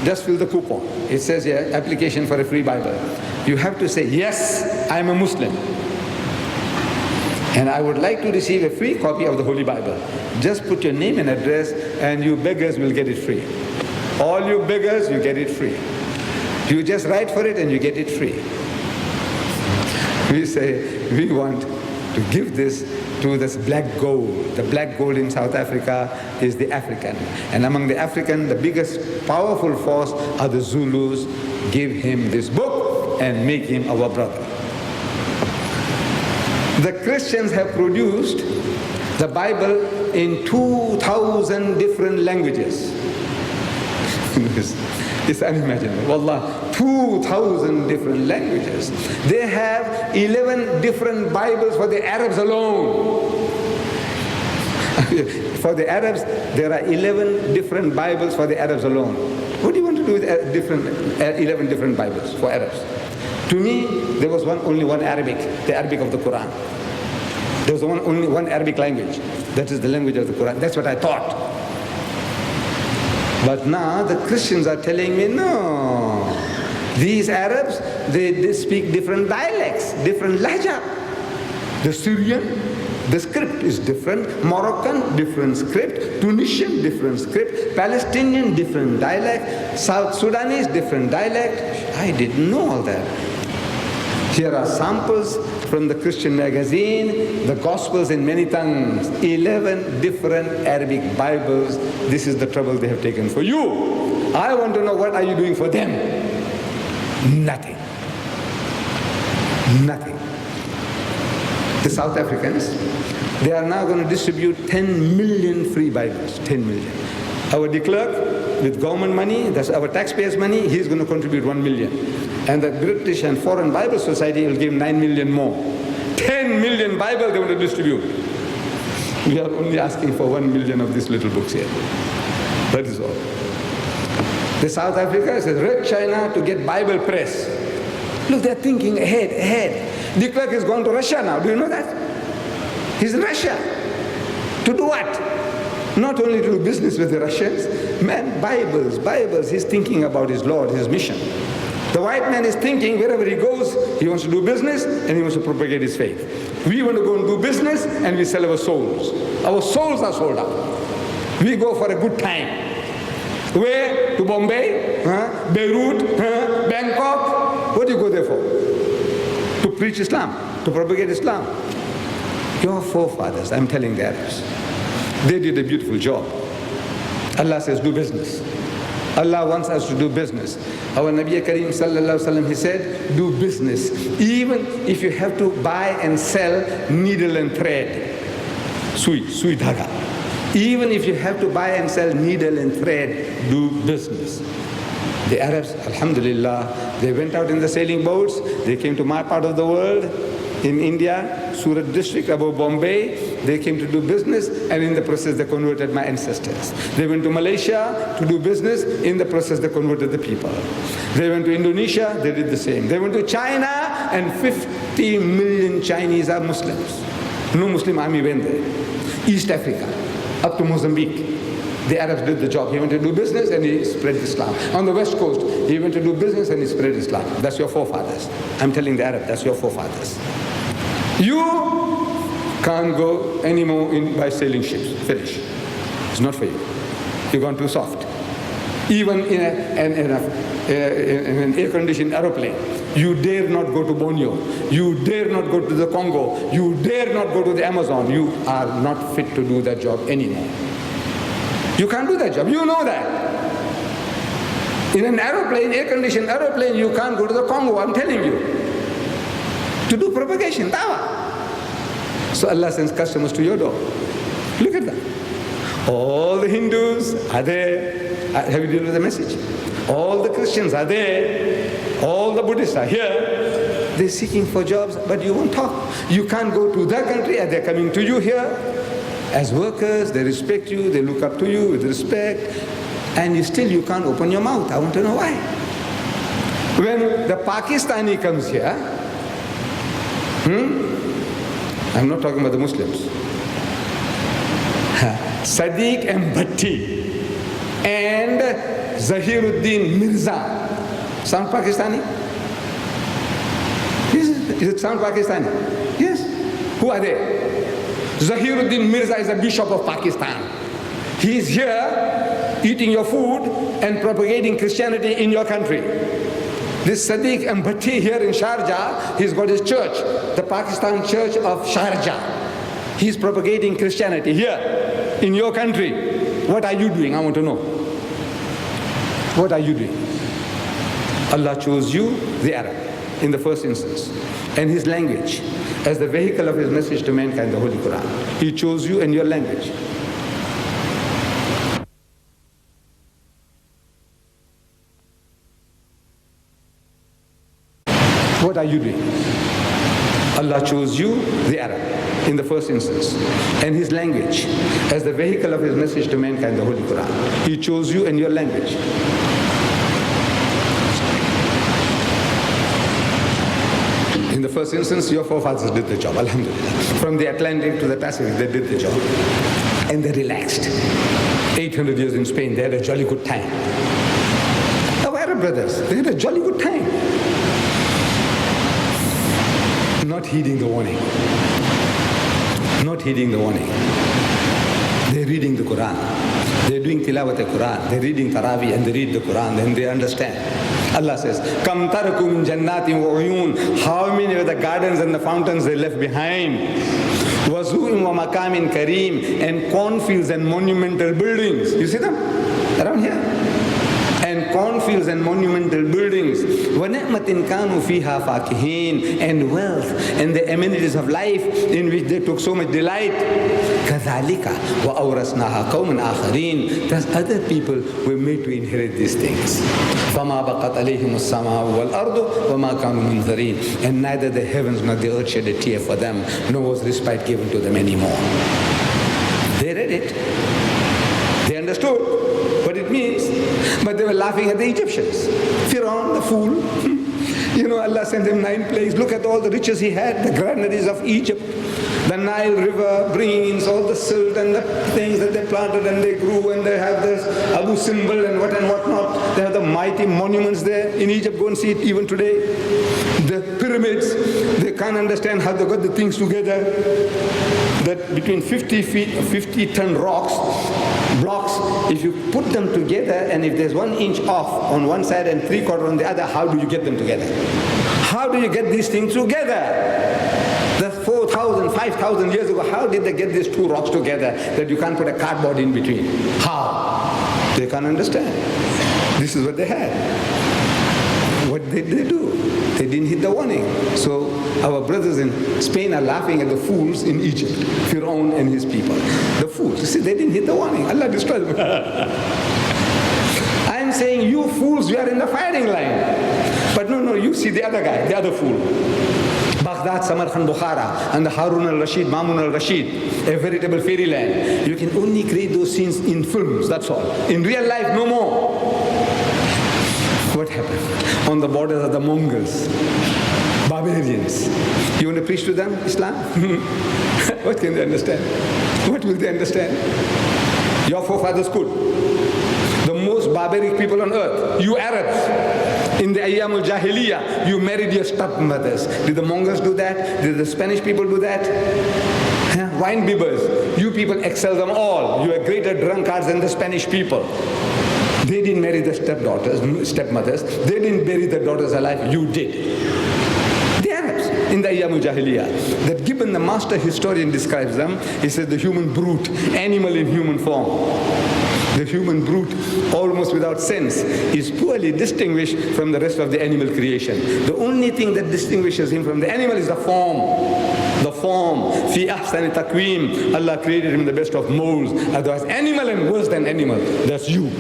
just fill the coupon. It says here, application for a free Bible. You have to say, yes, I'm a Muslim. And I would like to receive a free copy of the Holy Bible. Just put your name and address, and you beggars will get it free. All you beggars, you get it free. You just write for it and you get it free. We say, we want to give this to this black gold. The black gold in South Africa is the African. And among the African, the biggest powerful force are the Zulus. Give him this book and make him our brother. The Christians have produced the Bible in 2,000 different languages. It's unimaginable. Wallah, 2,000 different languages. They have 11 different Bibles for the Arabs alone. For the Arabs, there are 11 different Bibles for the Arabs alone. What do you want to do with 11 different Bibles for Arabs? To me, there was only one Arabic, the Arabic of the Quran. There was only one Arabic language. That is the language of the Quran. That's what I thought. But now the Christians are telling me, no. These Arabs, they speak different dialects, different lahja. The Syrian, the script is different. Moroccan, different script. Tunisian, different script. Palestinian, different dialect. South Sudanese, different dialect. I didn't know all that. Here are samples from the Christian magazine, the Gospels in many tongues, 11 different Arabic Bibles. This is the trouble they have taken for you. I want to know, what are you doing for them? Nothing. Nothing. The South Africans, they are now going to distribute 10 million free Bibles, 10 million. Our de Klerk, with government money, that's our taxpayers' money, he's going to contribute 1 million. And the British and Foreign Bible Society will give 9 million more. 10 million Bibles they want to distribute. We are only asking for 1 million of these little books here. That is all. The South Africa has red China to get Bible press. Look, they're thinking ahead. De Klerk is going to Russia now. Do you know that? He's in Russia. To do what? Not only to do business with the Russians. Man, Bibles. He's thinking about his Lord, his mission. The white man is thinking wherever he goes, he wants to do business and he wants to propagate his faith. We want to go and do business and we sell our souls. Our souls are sold out. We go for a good time. Where? To Bombay, Beirut, Bangkok. What do you go there for? To preach Islam, to propagate Islam. Your forefathers, I'm telling the Arabs, they did a beautiful job. Allah says, do business. Allah wants us to do business. Our Nabi Kareem sallallahu alaihi wasallam, he said, do business. Even if you have to buy and sell needle and thread. Sui dhaga. Even if you have to buy and sell needle and thread, do business. The Arabs, alhamdulillah, they went out in the sailing boats. They came to my part of the world, in India, Surat district above Bombay. They came to do business, and in the process they converted my ancestors. They went to Malaysia to do business. In the process they converted the people. They went to Indonesia, they did the same. They went to China, and 50 million Chinese are Muslims. No Muslim army went there. East Africa, up to Mozambique. The Arabs did the job. He went to do business and he spread Islam. On the west coast, he went to do business and he spread Islam. That's your forefathers. I'm telling the Arab, that's your forefathers. You can't go anymore by sailing ships. Finish. It's not for you. You've gone too soft. Even in an air-conditioned aeroplane, you dare not go to Borneo. You dare not go to the Congo. You dare not go to the Amazon. You are not fit to do that job anymore. You can't do that job. You know that. In an aeroplane, air-conditioned aeroplane, you can't go to the Congo, I'm telling you. To do propagation, dawah. So Allah sends customers to your door. Look at that. All the Hindus are there. Have you dealt with the message? All the Christians are there. All the Buddhists are here. They're seeking for jobs, but you won't talk. You can't go to their country and they're coming to you here. As workers, they respect you, they look up to you with respect, and you can't open your mouth. I want to know why. When the Pakistani comes here, I'm not talking about the Muslims. Sadiq M. Bhatti and Zahiruddin Mirza. Sound Pakistani? Is it sound Pakistani? Yes. Who are they? Zahiruddin Mirza is a bishop of Pakistan. He is here eating your food and propagating Christianity in your country. This Sadiq M. Bhatti here in Sharjah, he's got his church, the Pakistan Church of Sharjah. He's propagating Christianity here in your country. What are you doing? I want to know. What are you doing? Allah chose you, the Arab, in the first instance, and his language as the vehicle of his message to mankind, the Holy Quran. He chose you and your language. What are you doing? Allah chose you, the Arab, in the first instance, and his language as the vehicle of his message to mankind, the Holy Quran. He chose you and your language. In the first instance, your forefathers did the job, alhamdulillah. From the Atlantic to the Pacific, they did the job. And they relaxed. 800 years in Spain, they had a jolly good time. Our Arab brothers, they had a jolly good time. Not heeding the warning. Not heeding the warning. They're reading the Quran. They're doing tilawat al-Quran. They're reading Taraweeh and they read the Quran and they understand. Allah says, Kam taraku min jannatin wa uyun. How many of the gardens and the fountains they left behind? Wazu'in wa makamin kareem. And cornfields and monumental buildings. You see them? Around here. And cornfields and monumental buildings. وَنِعْمَةٍ كَانُوا فِيهَا فَاكِهِينَ. And wealth and the amenities of life in which they took so much delight. كَذَلِكَ وَأَوْرَثْنَاهَا قَوْمًا آخَرِينَ. Thus other people were made to inherit these things. فَمَا بَقَتْ عَلَيْهِمُ السَّمَاءُ وَالْأَرْضُ وَمَا كَانُوا مُنْذَرِينَ. And neither the heavens nor the earth shed a tear for them, nor was respite given to them anymore. They read it. They understood what it means, but they were laughing at the Egyptians. Pharaoh, the fool. You know, Allah sent him 9 plagues. Look at all the riches he had, the granaries of Egypt. The Nile River brings all the silt and the things that they planted and they grew, and they have this Abu Simbel and whatnot. They have the mighty monuments there in Egypt. Go and see it even today. The pyramids, they can't understand how they got the things together. That between 50-ton blocks, if you put them together and if there's 1 inch off on one side and 3/4 on the other, how do you get them together? How do you get these things together? That's 4,000, 5,000 years ago. How did they get these 2 rocks together that you can't put a cardboard in between? How? They can't understand. This is what they had. What did they do? They didn't heed the warning. So our brothers in Spain are laughing at the fools in Egypt, Pharaoh and his people. The fools. You see, they didn't heed the warning. Allah destroyed them. I'm saying, you fools, you are in the firing line. But no, you see the other guy, the other fool. Baghdad, Samarkand, Bukhara, and the Harun al-Rashid, Mamun al-Rashid, a veritable fairyland. You can only create those scenes in films, that's all. In real life, no more. What happened? On the borders of the Mongols, barbarians. You want to preach to them Islam? What can they understand? What will they understand? Your forefathers could. The most barbaric people on earth, you Arabs. In the Ayyamul Jahiliyyah, you married your stepmothers. Did the Mongols do that? Did the Spanish people do that? Wine bibbers. You people excel them all. You are greater drunkards than the Spanish people. They didn't marry the stepmothers. They didn't bury their daughters alive. You did. The Arabs in the Ayyamul Jahiliyyah. That Gibbon, the master historian, describes them. He says the human brute, animal in human form. The human brute, almost without sense, is poorly distinguished from the rest of the animal creation. The only thing that distinguishes him from the animal is the form. The form. Fi ahsani taqweem. Allah created him in the best of molds. Otherwise, animal and worse than animal. That's you.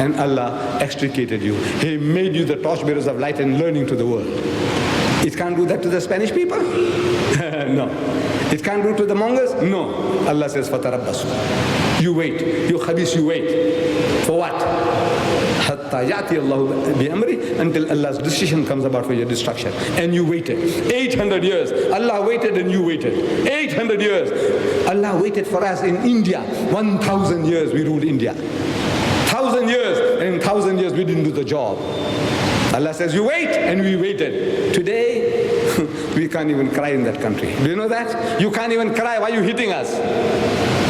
and Allah extricated you. He made you the torchbearers of light and learning to the world. It can't do that to the Spanish people? No. It can't do to the Mongols? No. Allah says, فَتَرَبَّصُوا. You wait. You khabis, you wait. For what? حَتَّى يَأْتِيَ اللَّهُ بِأَمْرِهِ, until Allah's decision comes about for your destruction. And you waited. 800 years. Allah waited and you waited. 800 years. Allah waited for us in India. 1,000 years we ruled India. 1,000 years. And in 1,000 years we didn't do the job. Allah says, you wait, and we waited. Today, we can't even cry in that country. Do you know that? You can't even cry. Why are you hitting us?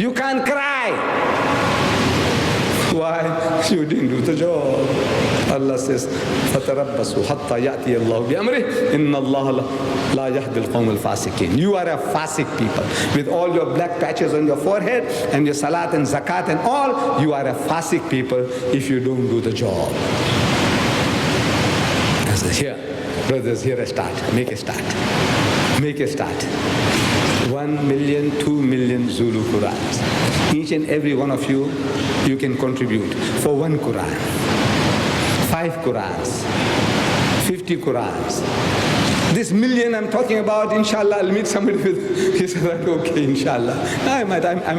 You can't cry. Why? You didn't do the job. Allah says, فَتَرَبَّصُوا حَتَّى يَأْتِيَ اللَّهُ بِأَمْرِهِ إِنَّ اللَّهَ لَا يَهْدِي الْقَوْمَ الْفَاسِقِينَ. You are a fasik people. With all your black patches on your forehead and your salat and zakat and all, you are a fasik people if you don't do the job. Here, brothers, here a start. Make a start. Make a start. 1 million, 2 million Zulu Qurans. Each and every one of you, you can contribute for 1 Quran, 5 Qurans, 50 Qurans. This million I'm talking about, inshallah, I'll meet somebody with, he said, okay, inshallah. I'm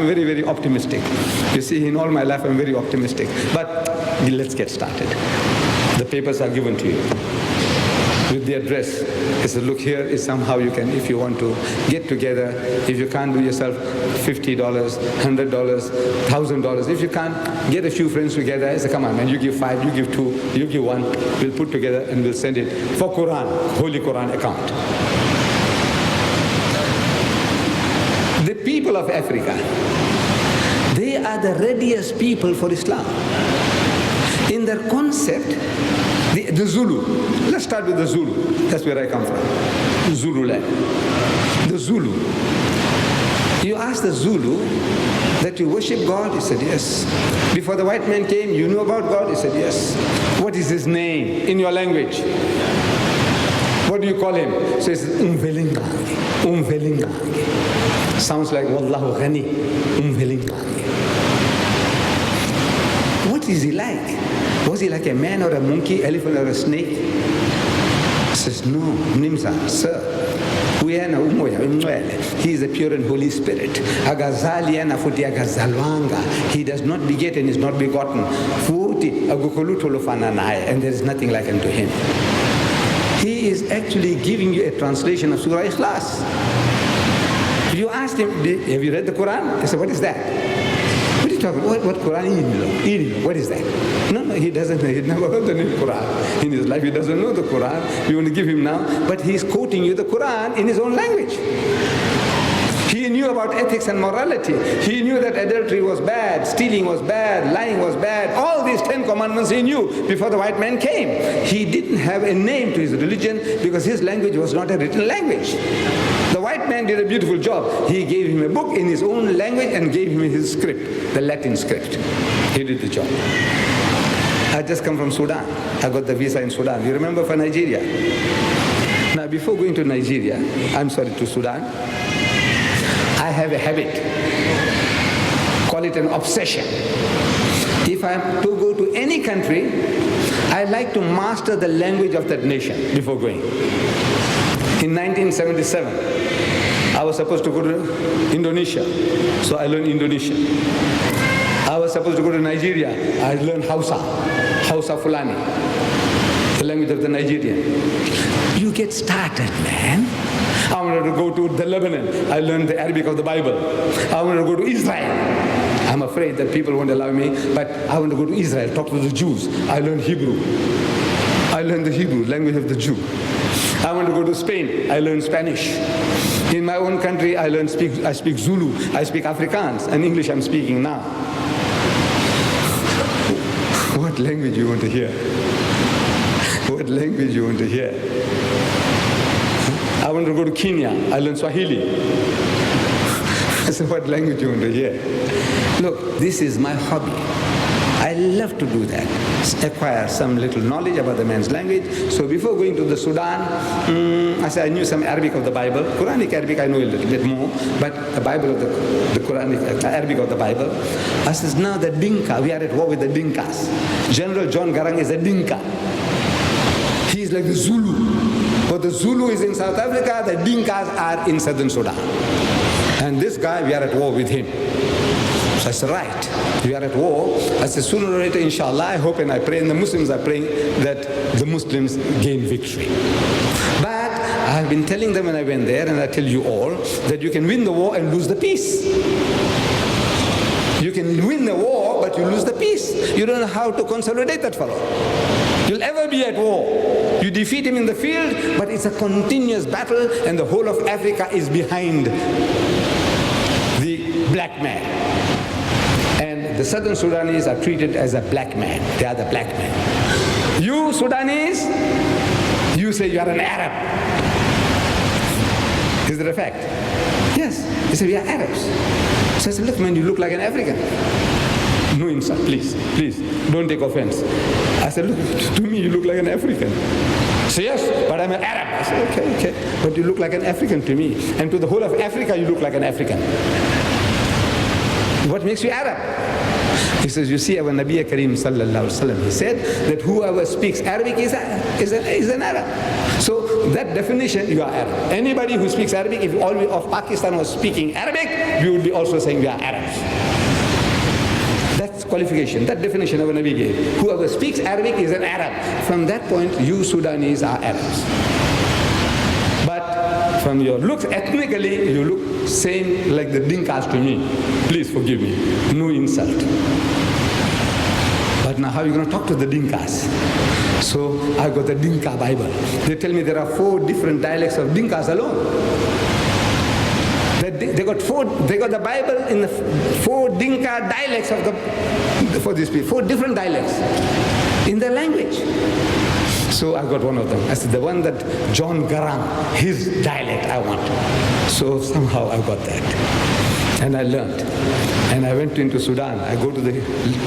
very, very optimistic. You see, in all my life, I'm very optimistic. But let's get started. The papers are given to you with the address. He said, look, here is somehow you can, if you want to get together, if you can't do yourself $50, $100, $1,000, if you can't, get a few friends together. I said, come on, man, you give 5, you give 2, you give 1, we'll put together and we'll send it for Quran, Holy Quran account. The people of Africa, they are the readiest people for Islam. In their concept, the Zulu, let's start with the Zulu. That's where I come from, Zulu land. The Zulu. You ask the Zulu that you worship God, he said yes. Before the white man came, you knew about God, he said yes. What is his name in your language? What do you call him? He says, Umvelingange, Umvelingange. Sounds like Wallahu Ghani, Umvelingange. What is he like? Was he like a man or a monkey, elephant or a snake? He says, no, Nimza, sir. He is the pure and Holy Spirit. He does not beget and is not begotten. And there is nothing like unto him. He is actually giving you a translation of Surah Ikhlas. You asked him, have you read the Quran? He said, what is that? What are you talking about? What Quran? What is that? No, he doesn't know. He's never heard the name Quran. In his life, he doesn't know the Quran. You want to give him now. But he's quoting you the Quran in his own language. He knew about ethics and morality. He knew that adultery was bad, stealing was bad, lying was bad. All these 10 commandments he knew before the white man came. He didn't have a name to his religion because his language was not a written language. The white man did a beautiful job. He gave him a book in his own language and gave him his script, the Latin script. He did the job. I just come from Sudan. I got the visa in Sudan. You remember for Nigeria? Now before going to Nigeria, to Sudan, I have a habit. Call it an obsession. If I am to go to any country, I like to master the language of that nation before going. In 1977, I was supposed to go to Indonesia, so I learned Indonesian. I was supposed to go to Nigeria, I learned Hausa Fulani, the language of the Nigerian. You get started, man. I wanted to go to the Lebanon, I learned the Arabic of the Bible. I wanted to go to Israel. I'm afraid that people won't allow me, but I want to go to Israel, talk to the Jews. I learned Hebrew. I learned the Hebrew, language of the Jew. I want to go to Spain. I learned Spanish. In my own country, I speak Zulu. I speak Afrikaans, and English I'm speaking now. What language you want to hear? What language you want to hear? I want to go to Kenya. I learned Swahili. I said, what language you want to hear? Look, this is my hobby. I love to do that, acquire some little knowledge about the man's language. So before going to the Sudan, I said I knew some Arabic of the Bible. Quranic Arabic I know a little bit more, but the Bible of the Quranic Arabic of the Bible. I said, now the Dinka, we are at war with the Dinkas. General John Garang is a Dinka. He is like the Zulu. But the Zulu is in South Africa, the Dinkas are in Southern Sudan. And this guy, we are at war with him. So I said, right, we are at war. I said, sooner or later, inshallah, I hope and I pray, and the Muslims are praying that the Muslims gain victory. But I've been telling them when I went there, and I tell you all, that you can win the war and lose the peace. You can win the war, but you lose the peace. You don't know how to consolidate that fellow. You'll ever be at war. You defeat him in the field, but it's a continuous battle, and the whole of Africa is behind the black man. And the Southern Sudanese are treated as a black man. They are the black man. You Sudanese, you say you are an Arab. Is that a fact? Yes. They say we are Arabs. So I said, look man, you look like an African. No insult, please, don't take offense. I said, look, to me you look like an African. So yes, but I'm an Arab. I said, okay, but you look like an African to me. And to the whole of Africa you look like an African. What makes you Arab? He says, you see, our Nabi Kareem sallallahu alaihi wasallam, he said that whoever speaks Arabic is an Arab. So that definition, you are Arab. Anybody who speaks Arabic, if all of Pakistan was speaking Arabic, we would be also saying we are Arabs. That's qualification, that definition our Nabi gave. Whoever speaks Arabic is an Arab. From that point, you Sudanese are Arabs. But from your looks, ethnically, you look same like the Dinkas to me. Please forgive me, no insult. But now how are you going to talk to the Dinkas? So I got the Dinka Bible. They tell me there are 4 different dialects of Dinkas alone. They got the Bible in the 4 Dinka dialects of for these people, 4 different dialects in their language. So I got one of them. I said, the one that John Garang, his dialect I want. So somehow I got that. And I learned. And I went into Sudan. I go to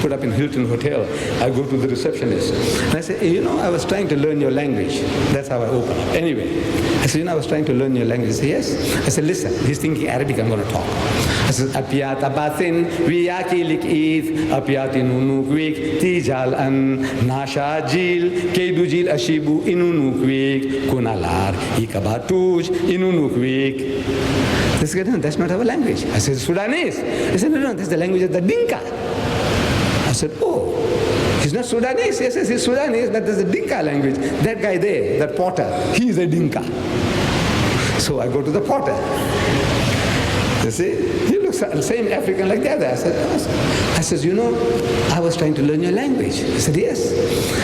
put up in Hilton Hotel. I go to the receptionist. And I said, hey, you know, I was trying to learn your language. That's how I open up. Anyway, I said, you know, I was trying to learn your language. He said, yes. I said, listen, he's thinking Arabic, I'm going to talk. I said, Apiat abatin, viyaki likif, apiati nunukwik, tijal an, nasha jil, kedujil ashibu, inunukwik, kunalar, ikabatuj, inunukwik. This guy, no, that's not our language. I said, Sudanese. He said, no, that's the language of the Dinka. I said, oh, he's not Sudanese. Yes, he's Sudanese, but there's a Dinka language. That guy there, that porter, he's a Dinka. So I go to the porter. You see, he looks the same African like the other. I said, you know, I was trying to learn your language. He said, yes.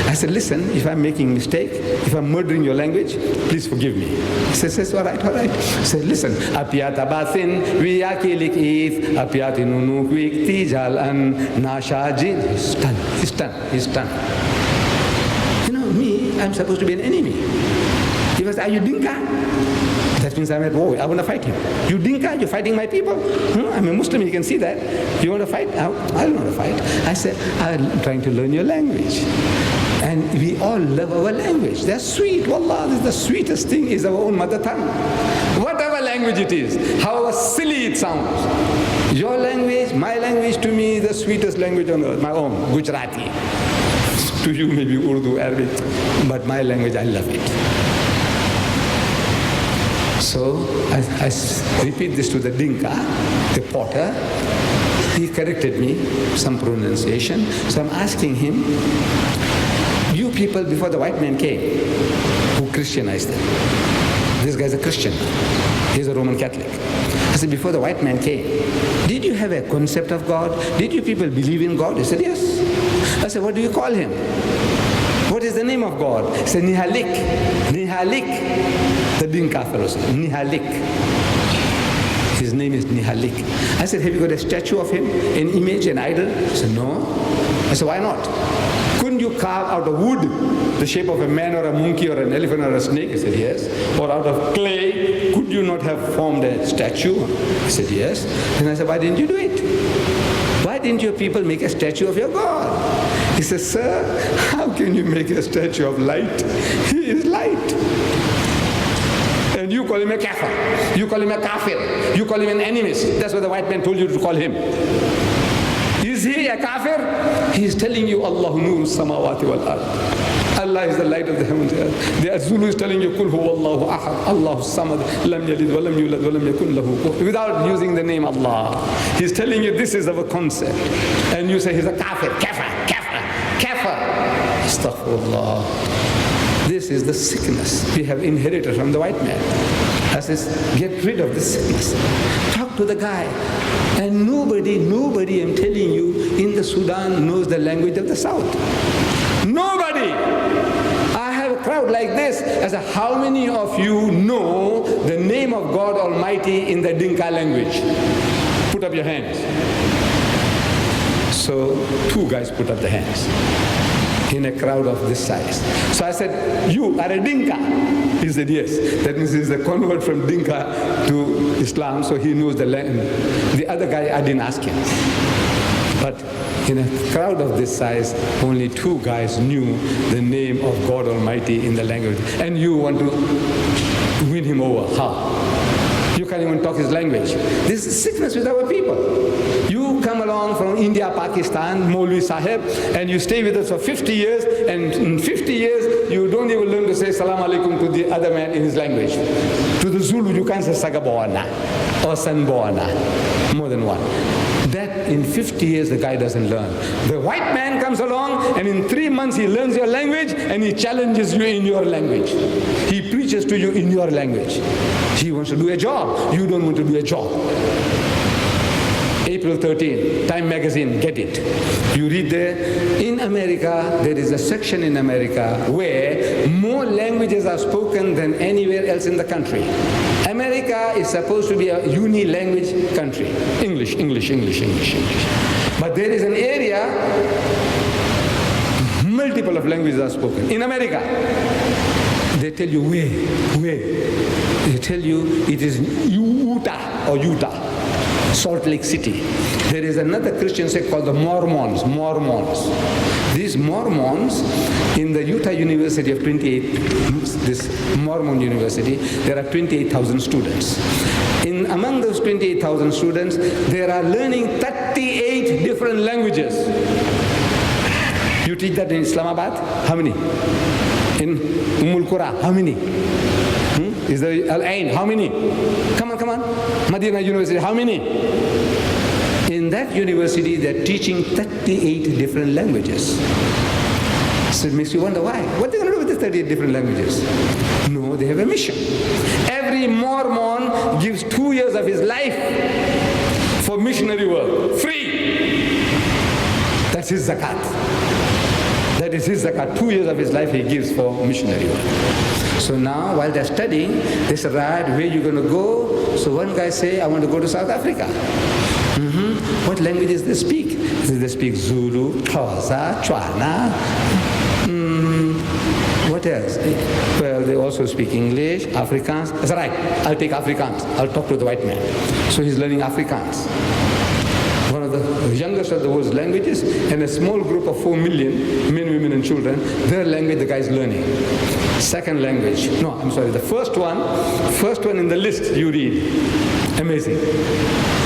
I said, listen, if I'm making a mistake, if I'm murdering your language, please forgive me. He says, all right. I said, listen, apiata basin, viyakilik if, apiati nunukwik, tijal an, nashajin. He's stunned. You know, me, I'm supposed to be an enemy. He was, are you Dinka? That means I'm at war. I want to fight him. You Dinka, you're fighting my people? I'm a Muslim, you can see that. You want to fight? I don't want to fight. I said, I'm trying to learn your language. And we all love our language. They're sweet. Wallah, this is the sweetest thing is our own mother tongue. Whatever language it is, however silly it sounds. Your language, my language to me, the sweetest language on earth, my own, Gujarati. To you maybe Urdu, Arabic, but my language, I love it. So I repeat this to the Dinka, the porter. He corrected me, some pronunciation. So I'm asking him, you people before the white man came, who Christianized them. This guy's a Christian. He's a Roman Catholic. I said, before the white man came, did you have a concept of God? Did you people believe in God? He said, yes. I said, what do you call him? What is the name of God? He said, Nihalik. The Dinka fellow said, Nihalik. His name is Nihalik. I said, have you got a statue of him? An image, an idol? He said, no. I said, why not? Couldn't you carve out of wood the shape of a man or a monkey or an elephant or a snake? He said, yes. Or out of clay, could you not have formed a statue? He said, yes. Then I said, why didn't you do it? Why didn't your people make a statue of your God? He says, sir, how can you make a statue of light? He is light. And you call him a kafir. You call him a kafir. You call him an animist. That's what the white man told you to call him. Is he a kafir? He is telling you, Allahu nuru samawati wal ard. Allah is the light of the heavens and earth. The Zulu is telling you, Kul huwa Allahu ahad, Allahu samad, lam yalid wa lam yulad wa lam yakun lahu kufuwan, without using the name Allah. He's telling you this is our concept. And you say he's a kafir, kafir, kafir, kafir. Astaghfirullah. This is the sickness we have inherited from the white man. I says, get rid of this sickness. Talk to the guy. And nobody, I'm telling you, in the Sudan knows the language of the South. Nobody. I have a crowd like this. I said, how many of you know the name of God Almighty in the Dinka language? Put up your hands. So 2 guys put up the hands in a crowd of this size. So I said, you are a Dinka? He said, yes. That means he's a convert from Dinka to Islam, so he knows the language. The other guy, I didn't ask him. But in a crowd of this size, only 2 guys knew the name of God Almighty in the language. And you want to win him over. How? You can't even talk his language. This is sickness with our people. You come along from India, Pakistan, Maulvi Sahib, and you stay with us for 50 years, and in 50 years, you don't even learn to say Salam Alaikum to the other man in his language. To the Zulu, you can't say Sagaboana or Sanboana, more than one. That in 50 years the guy doesn't learn. The white man comes along and in 3 months he learns your language and he challenges you in your language. He preaches to you in your language. He wants to do a job. You don't want to do a job. April 13, Time magazine, get it. You read there, in America, there is a section in America where more languages are spoken than anywhere else in the country. America is supposed to be a uni-language country. English, English, English, English, English. But there is an area, multiple of languages are spoken. In America, they tell you where. They tell you it is Utah or Utah. Salt Lake City. There is another Christian sect called the Mormons. These Mormons, in the Utah University of 28, this Mormon university, there are 28,000 students. Among those 28,000 students, they are learning 38 different languages. You teach that in Islamabad? How many? In Qura? How many? Is there Al-Ain? How many? Come on. Medina University, how many? In that university, they're teaching 38 different languages. So it makes you wonder why. What are they going to do with the 38 different languages? No, they have a mission. Every Mormon gives 2 years of his life for missionary work, free. That's his zakat. That is his zakat. 2 years of his life he gives for missionary work. So now, while they're studying, they said, right, where are you going to go? So one guy say, I want to go to South Africa. What languages they speak? They speak Zulu, Xhosa, Tswana. What else? Well, they also speak English, Afrikaans. That's right, I'll take Afrikaans. I'll talk to the white man. So he's learning Afrikaans. One of the youngest of the world's languages, and a small group of 4 million men, women, and children, their language the guy is learning. Second language. No, I'm sorry, the first one in the list you read. Amazing.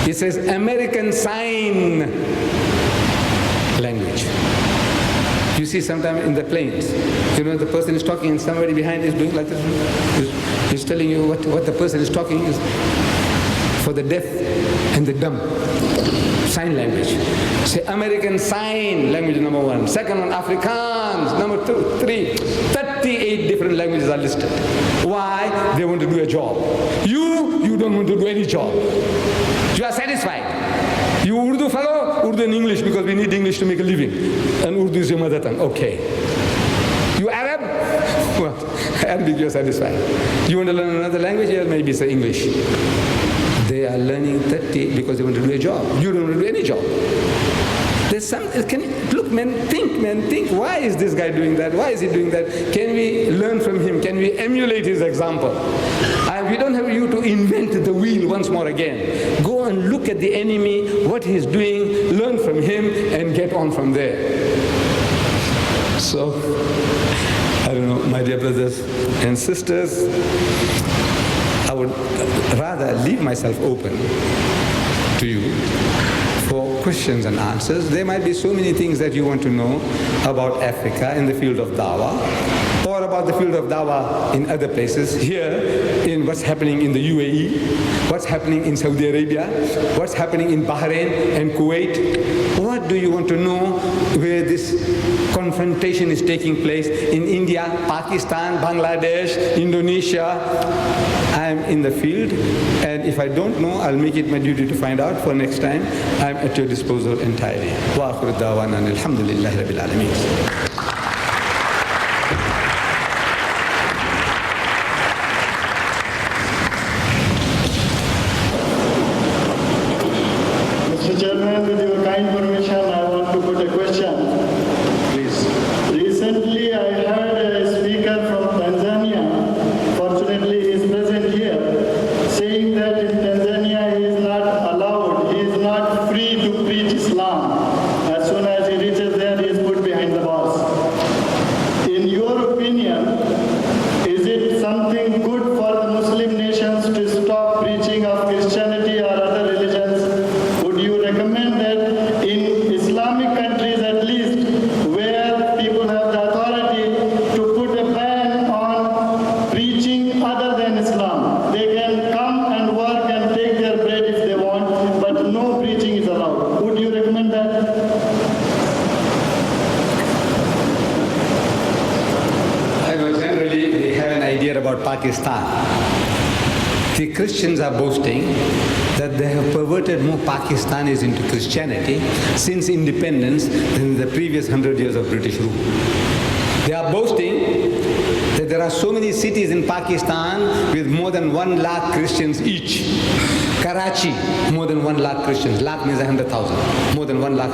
It says American Sign Language. You see sometimes in the planes, you know, the person is talking and somebody behind is doing like this. He's telling you what the person is talking is for the deaf and the dumb. Sign language. Say American Sign Language number 1. Second one, Afrikaans. Number 2, 3. 38 different languages are listed. Why? They want to do a job. You don't want to do any job. You are satisfied. You Urdu fellow, Urdu and English because we need English to make a living. And Urdu is your mother tongue. Okay. You Arab? Well, Arabic you are satisfied. You want to learn another language? Yeah, maybe say English. They are learning 30 because they want to do a job. You don't want to do any job. There's some, look, men, think, why is this guy doing that? Why is he doing that? Can we learn from him? Can we emulate his example? We don't have you to invent the wheel once more again. Go and look at the enemy, what he's doing, learn from him, and get on from there. So, I don't know, my dear brothers and sisters, I would rather leave myself open to you for questions and answers. There might be so many things that you want to know about Africa in the field of dawah, or about the field of dawah in other places, here in what's happening in the UAE, what's happening in Saudi Arabia, what's happening in Bahrain and Kuwait. What do you want to know where this confrontation is taking place in India, Pakistan, Bangladesh, Indonesia? I'm in the field, and if I don't know, I'll make it my duty to find out. For next time, I'm at your disposal entirely. Wa akhiru da'wana alhamdulillahi rabbil alameen. Pakistan. The Christians are boasting that they have perverted more Pakistanis into Christianity since independence than the previous 100 years of British rule. They are boasting that there are so many cities in Pakistan with more than 1 lakh Christians each. Karachi, more than 1 lakh Christians. Lakh means 100,000. More than 1 lakh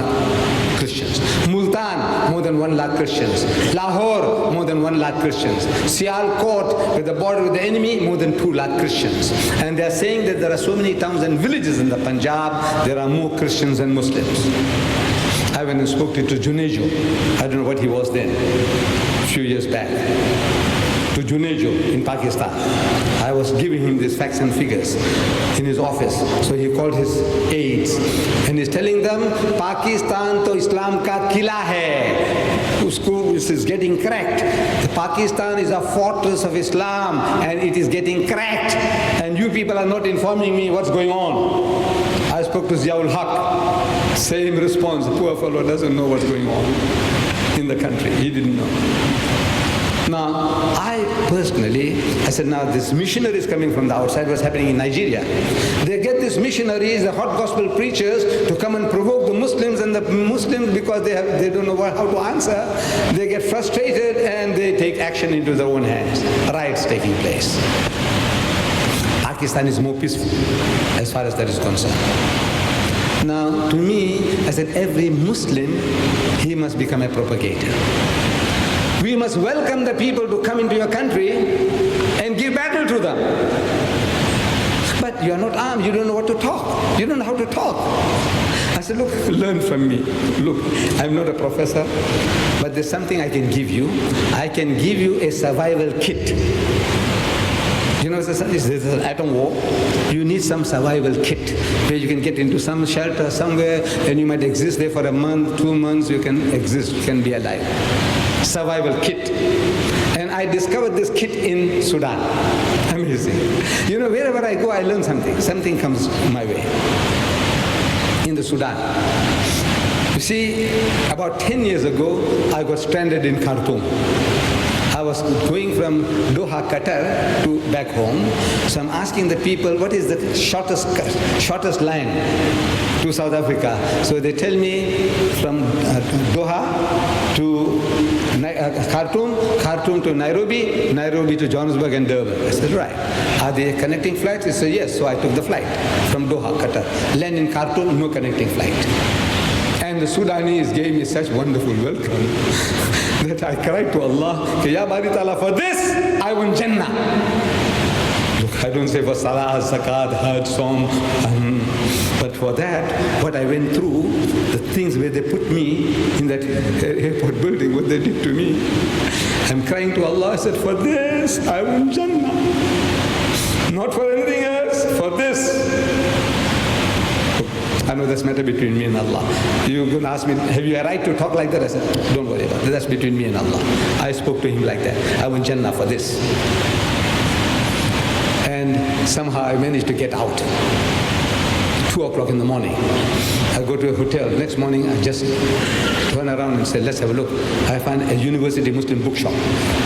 Christians. Multan, more than 1 lakh Christians. Lahore, more than 1 lakh Christians. Sialkot, with the border with the enemy, more than 2 lakh Christians. And they are saying that there are so many towns and villages in the Punjab, there are more Christians than Muslims. I went and spoke to Junejo. I don't know what he was then, a few years back. To Junejo in Pakistan. I was giving him these facts and figures in his office. So he called his aides and he's telling them, Pakistan to Islam ka kila hai. Usko, this is getting cracked. Pakistan is a fortress of Islam and it is getting cracked. And you people are not informing me what's going on. I spoke to Ziaul Haq. Same response. The poor fellow doesn't know what's going on in the country. He didn't know. Now, I personally, I said, now this missionaries coming from the outside, what's happening in Nigeria. They get these missionaries, the hot gospel preachers, to come and provoke the Muslims, and the Muslims, because they don't know how to answer, they get frustrated and they take action into their own hands. Riots taking place. Pakistan is more peaceful as far as that is concerned. Now, to me, I said, every Muslim, he must become a propagator. We must welcome the people to come into your country and give battle to them. But you are not armed, you don't know what to talk. You don't know how to talk. I said, look, learn from me. Look, I'm not a professor, but there's something I can give you. I can give you a survival kit. You know, there's an atom war. You need some survival kit where you can get into some shelter somewhere and you might exist there for a month, 2 months, you can exist, you can be alive. Survival kit. And I discovered this kit in Sudan. Amazing. You know, wherever I go, I learn something. Something comes my way. In the Sudan. You see, about 10 years ago, I got stranded in Khartoum. I was going from Doha, Qatar to back home. So I'm asking the people, what is the shortest line to South Africa? So they tell me from Doha to Khartoum, Khartoum to Nairobi, Nairobi to Johannesburg and Durban. I said, right. Are they connecting flights? He said, yes. So I took the flight from Doha, Qatar. Land in Khartoum, no connecting flight. And the Sudanese gave me such wonderful welcome that I cried to Allah, Ya Bari Ta'ala, for this I want Jannah. Look, I don't say for salah, zakat, hajj, som. But for that, what I went through, the things where they put me in that airport building, what they did to me, I'm crying to Allah. I said, for this, I want Jannah. Not for anything else, for this. I know that's matter between me and Allah. You're going to ask me, have you a right to talk like that? I said, don't worry about it. That's between me and Allah. I spoke to him like that. I want Jannah for this. And somehow I managed to get out. 2 o'clock in the morning. I go to a hotel. Next morning, I just turn around and say, let's have a look. I find a university Muslim bookshop.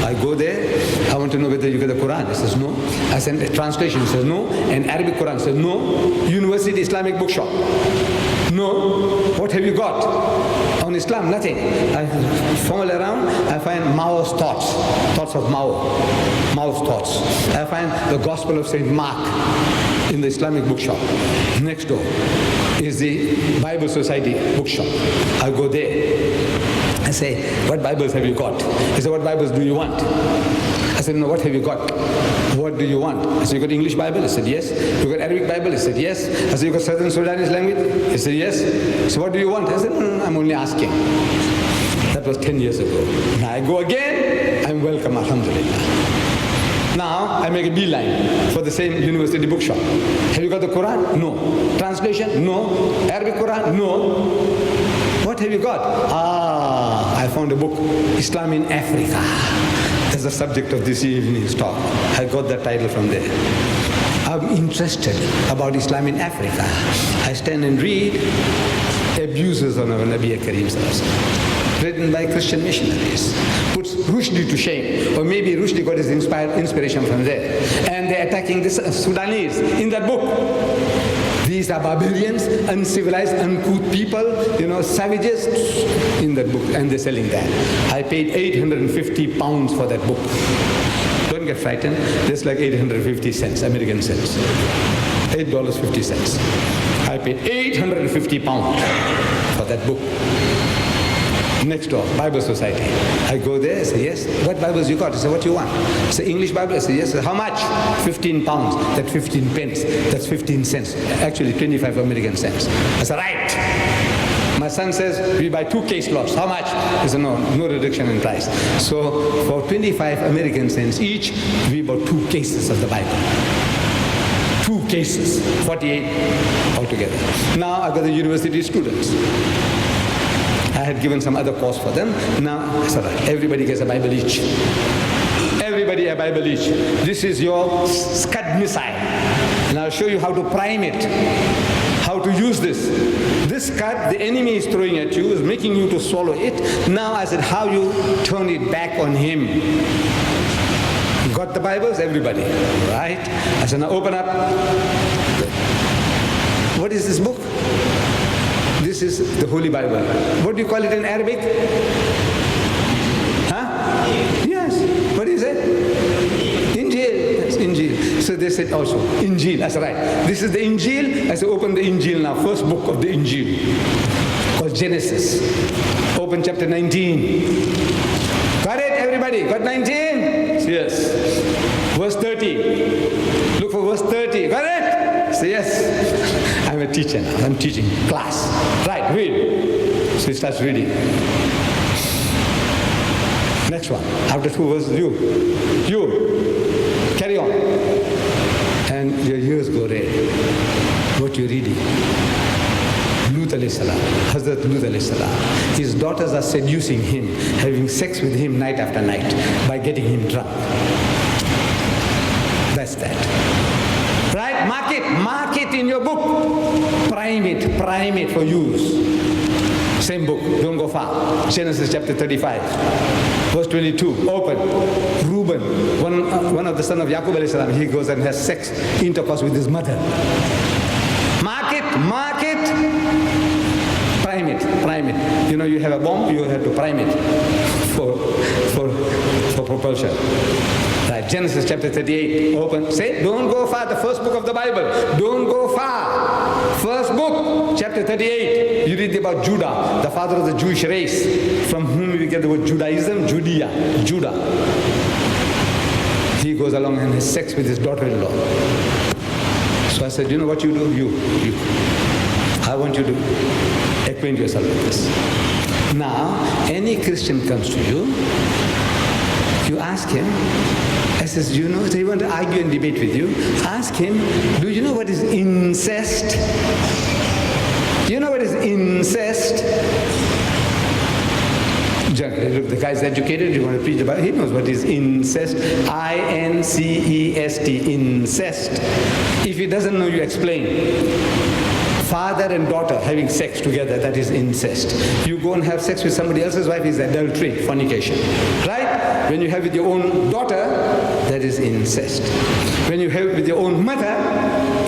I go there. I want to know whether you get the Quran. He says, no. I send a translation. He says, no. And Arabic Quran. He says, no. University Islamic bookshop. No. What have you got? On Islam, nothing. I fumble around. I find Mao's thoughts. Thoughts of Mao. Mao's thoughts. I find the Gospel of St. Mark in the Islamic bookshop. Next door is the Bible Society bookshop. I go there. I say, what Bibles have you got? He said, what Bibles do you want? I said, no, what have you got? What do you want? I said, you got English Bible? He said, yes. You got Arabic Bible? He said, yes. I said, you got Southern Sudanese language? He said, yes. So what do you want? I said, no, I'm only asking. That was 10 years ago. Now I go again, I'm welcome, alhamdulillah. Now, I make a beeline for the same university bookshop. Have you got the Quran? No. Translation? No. Arabic Quran? No. What have you got? I found a book, Islam in Africa. That's the subject of this evening's talk. I got that title from there. I'm interested about Islam in Africa. I stand and read abuses on our Nabi Kareem Sallallahu, written by Christian missionaries. Puts Rushdie to shame. Or maybe Rushdie got his inspiration from there. And they're attacking the Sudanese in that book. These are barbarians, uncivilized, uncouth people, savages in that book. And they're selling that. I paid 850 pounds for that book. Don't get frightened. That's like 850 cents, American cents. $8.50. I paid 850 pounds for that book. Next door, Bible Society. I go there, I say, yes. What Bibles you got? I say, what you want? I say, English Bible? I say, yes. How much? 15 pounds. That's 15 pence. That's 15 cents. Actually, 25 American cents. I said, right. My son says, we buy 2 case lots. How much? I said, no reduction in price. So for 25 American cents each, we bought 2 cases of the Bible. 2 cases, 48 altogether. Now I've got the university students. I had given some other course for them. Now, everybody gets a Bible each. Everybody a Bible each. This is your Scud missile. And I'll show you how to prime it. How to use this. This Scud, the enemy is throwing at you, is making you to swallow it. Now I said, how you turn it back on him. Got the Bibles? Everybody. Right? I said, now open up. What is this book? This is the Holy Bible. What do you call it in Arabic? Huh? Yes. What is it? Injil. Yes, Injil. So they said also, Injil. That's right. This is the Injil. I said, open the Injil now. First book of the Injil. Called Genesis. Open chapter 19. Got it, everybody? Got 19? Yes. Verse 30. Look for verse 30. Got it? Say yes. I'm a teacher now. I'm teaching class. Right, read. So he starts reading. Next one. After 2 verses, you. Carry on. And your ears go red. What you're reading. Lut alayhi salam. Hazrat Lut alayhi salam. His daughters are seducing him, having sex with him night after night by getting him drunk. That's that. Right? Mark it in your book. Prime it for use. Same book, don't go far. Genesis chapter 35, verse 22, open. Reuben, one of the sons of Yaqub alayhi salam, he goes and has sex, intercourse with his mother. Mark it. Prime it. You have a bomb, you have to prime it for propulsion. Right, Genesis chapter 38, open. Say, don't go far, the first book of the Bible. Don't go far. First book, chapter 38. You read about Judah, the father of the Jewish race, from whom we get the word Judaism, Judah. He goes along and has sex with his daughter-in-law. So I said, you know what you do? You. I want you to acquaint yourself with this. Now, any Christian comes to you, you ask him, I says, you know, they want to argue and debate with you. Ask him, do you know what is incest? Do you know what is incest? Look, the guy's educated, you want to preach about it, he knows what is incest. I-N-C-E-S-T, incest. If he doesn't know, you explain. Father and daughter having sex together, that is incest. You go and have sex with somebody else's wife is adultery, fornication. Right? When you have with your own daughter, that is incest. When you have with your own mother,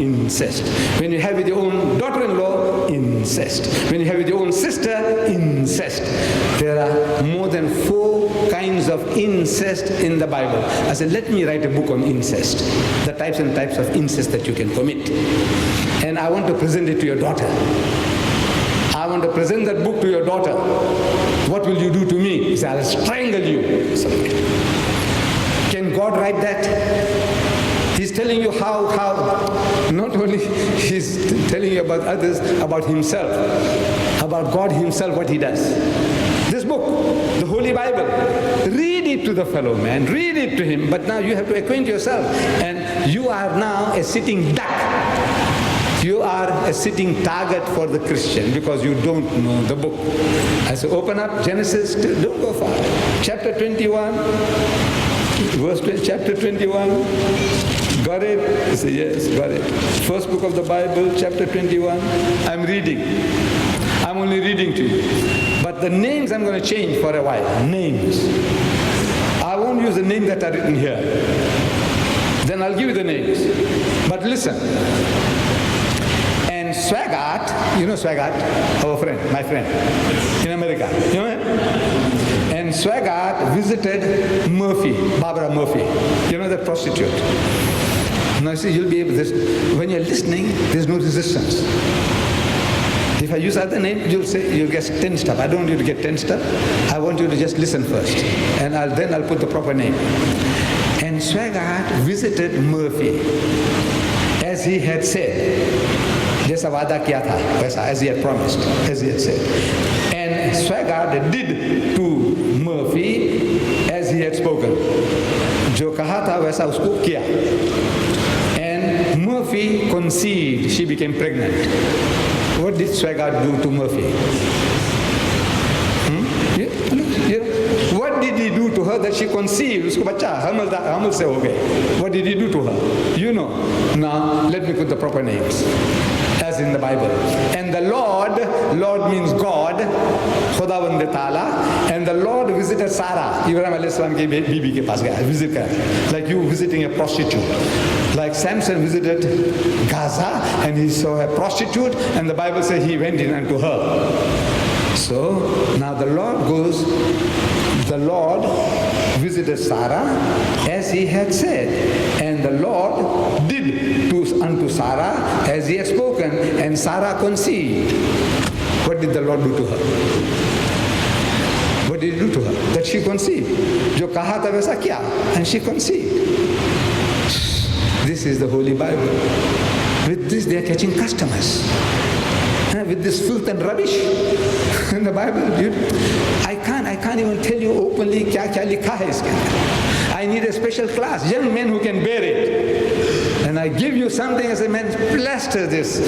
incest. When you have with your own daughter-in-law, incest. When you have with your own sister, incest. There are more than 4 kinds of incest in the Bible. I said, let me write a book on incest. The types and types of incest that you can commit. And I want to present it to your daughter. I want to present that book to your daughter. What will you do to me? He said, I'll strangle you. Can God write that? He's telling you how, not only he's telling you about others, about himself, about God himself, what he does. This book, the Holy Bible, read it to the fellow man, read it to him, but now you have to acquaint yourself. And you are now a sitting duck. You are a sitting target for the Christian because you don't know the book. I say, open up Genesis, don't go far. Chapter 21, verse 20, chapter 21. Got it? I say, yes, got it. First book of the Bible, chapter 21. I'm reading. I'm only reading to you. But the names I'm going to change for a while. Names. I won't use the names that are written here. Then I'll give you the names. But listen. And Swaggart, you know Swaggart, our friend, my friend, in America. You know him? And Swaggart visited Murphy, Barbara Murphy. You know that prostitute. Now see, you'll be able to, when you're listening, there's no resistance. If I use other name, you'll say, you'll get tensed up. I don't want you to get tensed up. I want you to just listen first. And then I'll put the proper name. And Swaggart visited Murphy, as he had said. जैसा वादा किया था वैसा, as he had promised, as he had said. And Swaggart did to Murphy as he had spoken. जो कहा था वैसा उसको किया. And Murphy conceived, she became pregnant. What did Swaggart do to Murphy? What did he do to her that she conceived? उसको बच्चा हमल से हो गए. What did he do to her? You know. Now let me put the proper names. As in the Bible. And the Lord means God, Khudawand Ta'ala, and the Lord visited Sarah, Ibrahim alayhi salam ke bibi ke paas gaya, visit kar, like you visiting a prostitute. Like Samson visited Gaza and he saw a prostitute and the Bible says he went in unto her. So now the Lord visited Sarah as he had said, and the Lord did unto Sarah as he had spoken, and Sarah conceived. What did the Lord do to her? What did he do to her? That she conceived. Jo kaha tha waisa kiya, and she conceived. This is the Holy Bible. With this they are catching customers. With this filth and rubbish in the Bible, I can't even tell you openly kya likha hai iske andar. I need a special class, young men who can bear it. And I give you something, I say, man, plaster this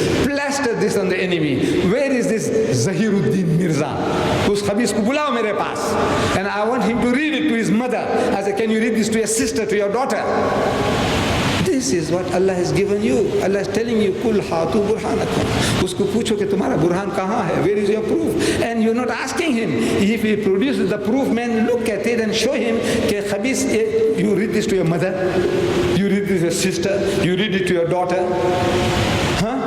on the enemy. Where is this Zahiruddin Mirza? Us khabis ko bulao mere paas. And I want him to read it to his mother. I say, can you read this to your sister, to your daughter? This is what Allah has given you. Allah is telling you, Kul hatu burhanakum. Usko pucho ke tumhara burhan kahan hai? Where is your proof? And you're not asking him. If he produces the proof, man, look at it and show him ke khabis, you read this to your mother, you read this to your sister, you read it to your daughter. Huh?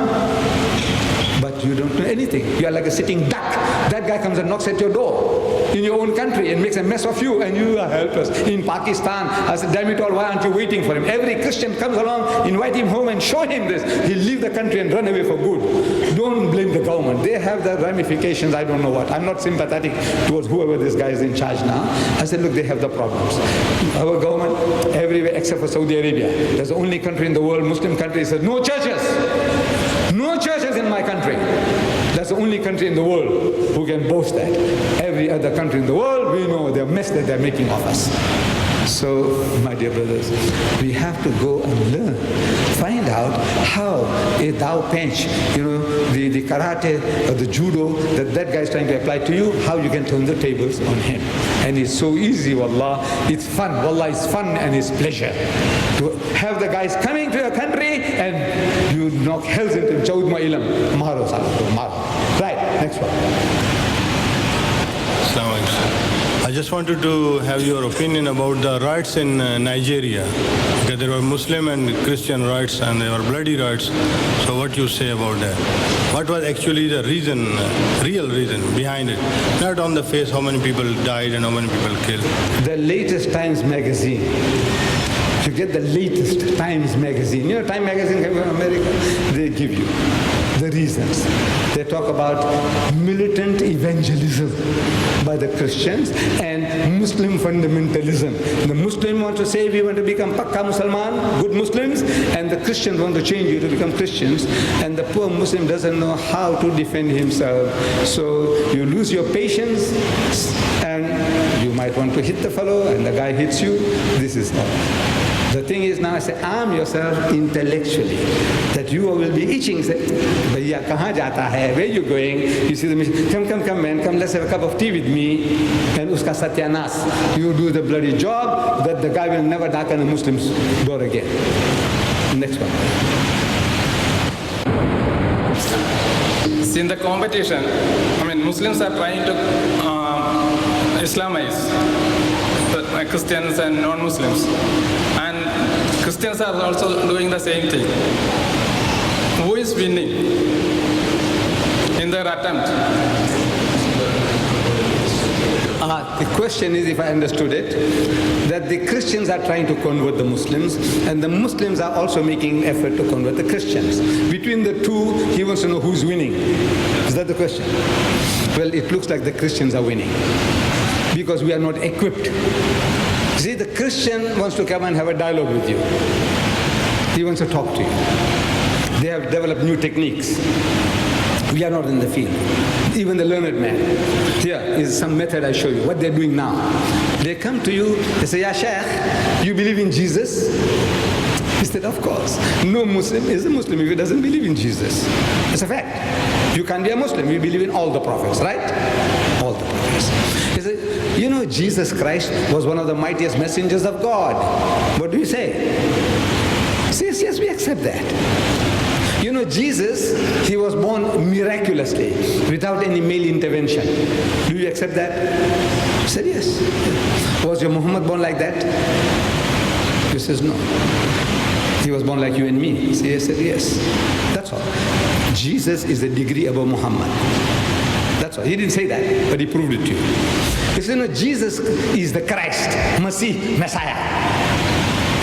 But you don't know anything. You are like a sitting duck. That guy comes and knocks at your door in your own country and makes a mess of you, and you are helpless. In Pakistan, I said, damn it all, why aren't you waiting for him? Every Christian comes along, invite him home and show him this. He'll leave the country and run away for good. Don't blame the government. They have the ramifications, I don't know what. I'm not sympathetic towards whoever this guy is in charge now. I said, look, they have the problems. Our government, everywhere except for Saudi Arabia, that's the only country in the world, Muslim country, says no churches. No churches in my country. That's the only country in the world who can boast that. Every other country in the world, we know the mess that they're making of us. So, my dear brothers, we have to go and learn. Find out how a Dao Pench, the karate or the judo that guy is trying to apply to you, how you can turn the tables on him. And it's so easy, wallah. It's fun. Wallah, it's fun and it's pleasure. To have the guys coming to your country and you knock hells into him. Chaud ma'ilam. Maharo salatu. Right, next one. Assalamu alaikum. I just wanted to have your opinion about the riots in Nigeria. Because there were Muslim and Christian riots and there were bloody riots. So what you say about that? What was actually the reason, real reason behind it? Not on the face how many people died and how many people killed. The latest Times magazine. You get the latest Times magazine. Time magazine in America, they give you the reasons. They talk about militant evangelism by the Christians and Muslim fundamentalism. The Muslim want to say we want to become Pakka Musalman, good Muslims, and the Christians want to change you to become Christians, and the poor Muslim doesn't know how to defend himself. So you lose your patience and you might want to hit the fellow and the guy hits you. This is all. The thing is now I say, arm yourself intellectually, that you will be itching, say, Bhaiya, kahan jata hai? Where are you going? You see the mission, come man, come, let's have a cup of tea with me, and uska satyanas. You do the bloody job, that the guy will never knock on a Muslim's door again. Next one. See, in the competition, Muslims are trying to Islamize Christians and non-Muslims. And Christians are also doing the same thing. Who is winning in their attempt? The question is, if I understood it, that the Christians are trying to convert the Muslims and the Muslims are also making effort to convert the Christians. Between the two, he wants to know who's winning. Is that the question? Well, it looks like the Christians are winning because we are not equipped. See, the Christian wants to come and have a dialogue with you. He wants to talk to you. They have developed new techniques. We are not in the field. Even the learned man. Here is some method I show you, what they're doing now. They come to you, they say, Ya Shaykh, you believe in Jesus? He said, of course. No Muslim is a Muslim if he doesn't believe in Jesus. It's a fact. You can't be a Muslim, you believe in all the prophets, right? All the prophets. He said, Jesus Christ was one of the mightiest messengers of God. What do you say? He says, yes, we accept that. Jesus, he was born miraculously, without any male intervention. Do you accept that? He said, yes. Was your Muhammad born like that? He says, no. He was born like you and me. He said, yes. That's all. Jesus is a degree above Muhammad. That's all. He didn't say that, but he proved it to you. He said, Jesus is the Christ, Masih, Messiah.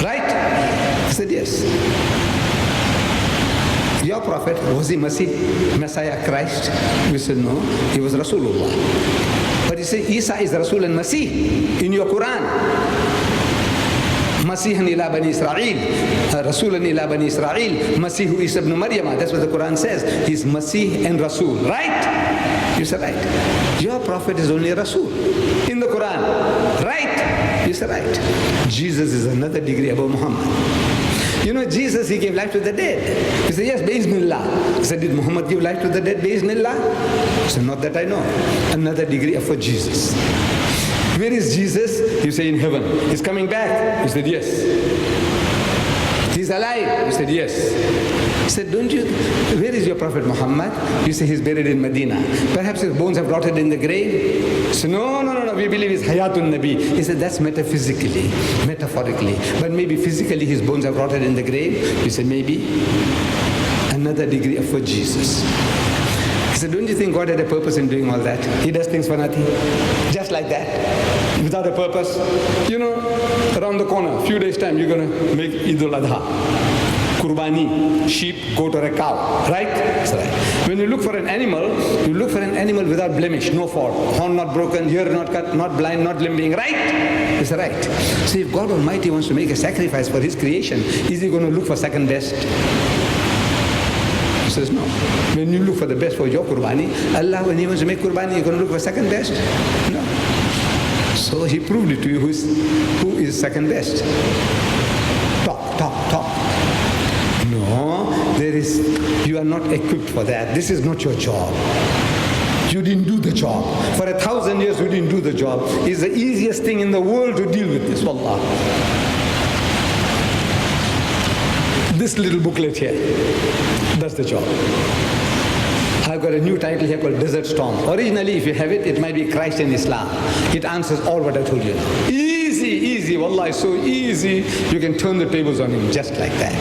Right? He said, yes. Your prophet, was he Masih, Messiah, Christ? We said, no, he was Rasulullah. But he said, Isa is Rasul and Masih in your Quran. Masihan ila bani Israel, Rasulan ila bani Israel, Masihu Isa ibn Maryam. That's what the Quran says. He's Masih and Rasul, right? You said, right. Your prophet is only a Rasul in the Quran, right? You said, right. Jesus is another degree above Muhammad. Jesus, he gave life to the dead. He said, yes, Bi'Iznillah. He said, did Muhammad give life to the dead, Bi'Iznillah? He said, not that I know. Another degree for Jesus. Where is Jesus? You say, in heaven. He's coming back. He said, yes. He's alive. You said, yes. He said, where is your Prophet Muhammad? You say, he's buried in Medina. Perhaps his bones have rotted in the grave. He said, no, we believe he's Hayatun Nabi. He said, that's metaphysically, metaphorically. But maybe physically his bones have rotted in the grave. He said, maybe. Another degree for Jesus. He said, don't you think God had a purpose in doing all that? He does things for nothing. Just like that. Without a purpose. You know, around the corner, a few days' time, you're going to make Eid al-Adha. Kurbani, sheep, goat or a cow, right? That's right. When you look for an animal, you look for an animal without blemish, no fault, horn not broken, ear not cut, not blind, not limping, right? That's right. So if God Almighty wants to make a sacrifice for His creation, is He going to look for second best? He says no. When you look for the best for your Kurbani, Allah, when He wants to make Kurbani, you're going to look for second best? No. So He proved it to you who is second best. Talk. No, you are not equipped for that. This is not your job. You didn't do the job. For 1,000 years you didn't do the job. It's the easiest thing in the world to deal with this, wallah. This little booklet here does the job. I've got a new title here called Desert Storm. Originally, if you have it, it might be Christ in Islam. It answers all what I told you now. Easy, wallah, it's so easy. You can turn the tables on him just like that.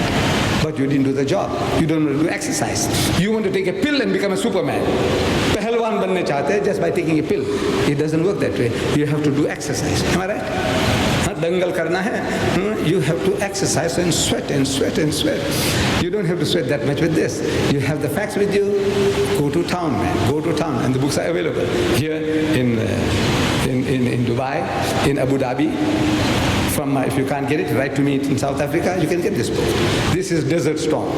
But you didn't do the job. You don't want to do exercise. You want to take a pill and become a Superman. Pehelwan banne chahte hai just by taking a pill. It doesn't work that way. You have to do exercise. Am I right? Dangal karna hai. You have to exercise and sweat. You don't have to sweat that much with this. You have the facts with you. Go to town, man. Go to town. And the books are available here in Dubai, in Abu Dhabi. If you can't get it, write to me in South Africa, you can get this book. This is Desert Storm.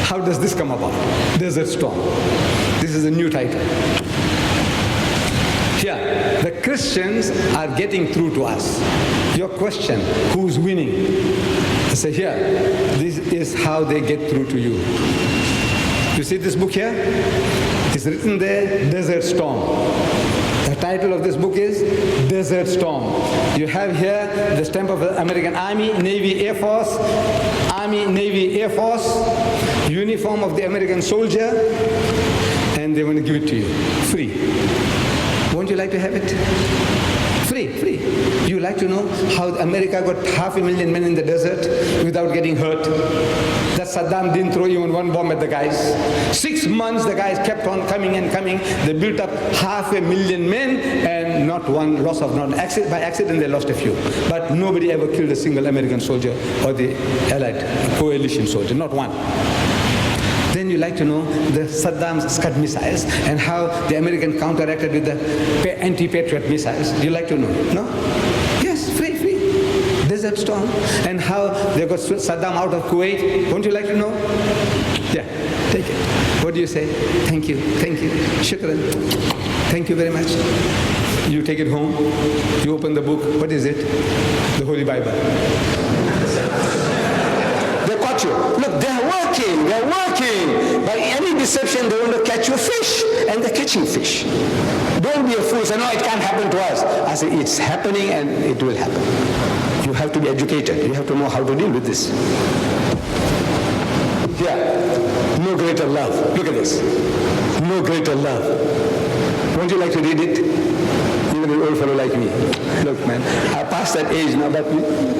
How does this come about? Desert Storm. This is a new title. Here, the Christians are getting through to us. Your question, who's winning? I say here, this is how they get through to you. You see this book here? It's written there, Desert Storm. The title of this book is Desert Storm. You have here the stamp of the American Army, Navy, Air Force, Army, Navy, Air Force, uniform of the American soldier, and they want to give it to you, free. Won't you like to have it? Free. You like to know how America got 500,000 men in the desert without getting hurt? That Saddam didn't throw even one bomb at the guys. 6 months the guys kept on coming. They built up 500,000 men and not one loss of by accident they lost a few. But nobody ever killed a single American soldier or the Allied coalition soldier, not one. Then you like to know the Saddam's Scud missiles and how the American counteracted with the anti-Patriot missiles. Do you like to know? No? Yes, free. Desert Storm. And how they got Saddam out of Kuwait. Won't you like to know? Yeah, take it. What do you say? Thank you. Shukran. Thank you very much. You take it home. You open the book. What is it? The Holy Bible. They caught you. Look, they're working. By any deception, they want to catch you fish, and they're catching fish. Don't be a fool. Say, no, it can't happen to us. I say, it's happening and it will happen. You have to be educated. You have to know how to deal with this. Yeah. No greater love. Look at this. No greater love. Won't you like to read it? Even an old fellow like me. Look, man, I passed that age now, but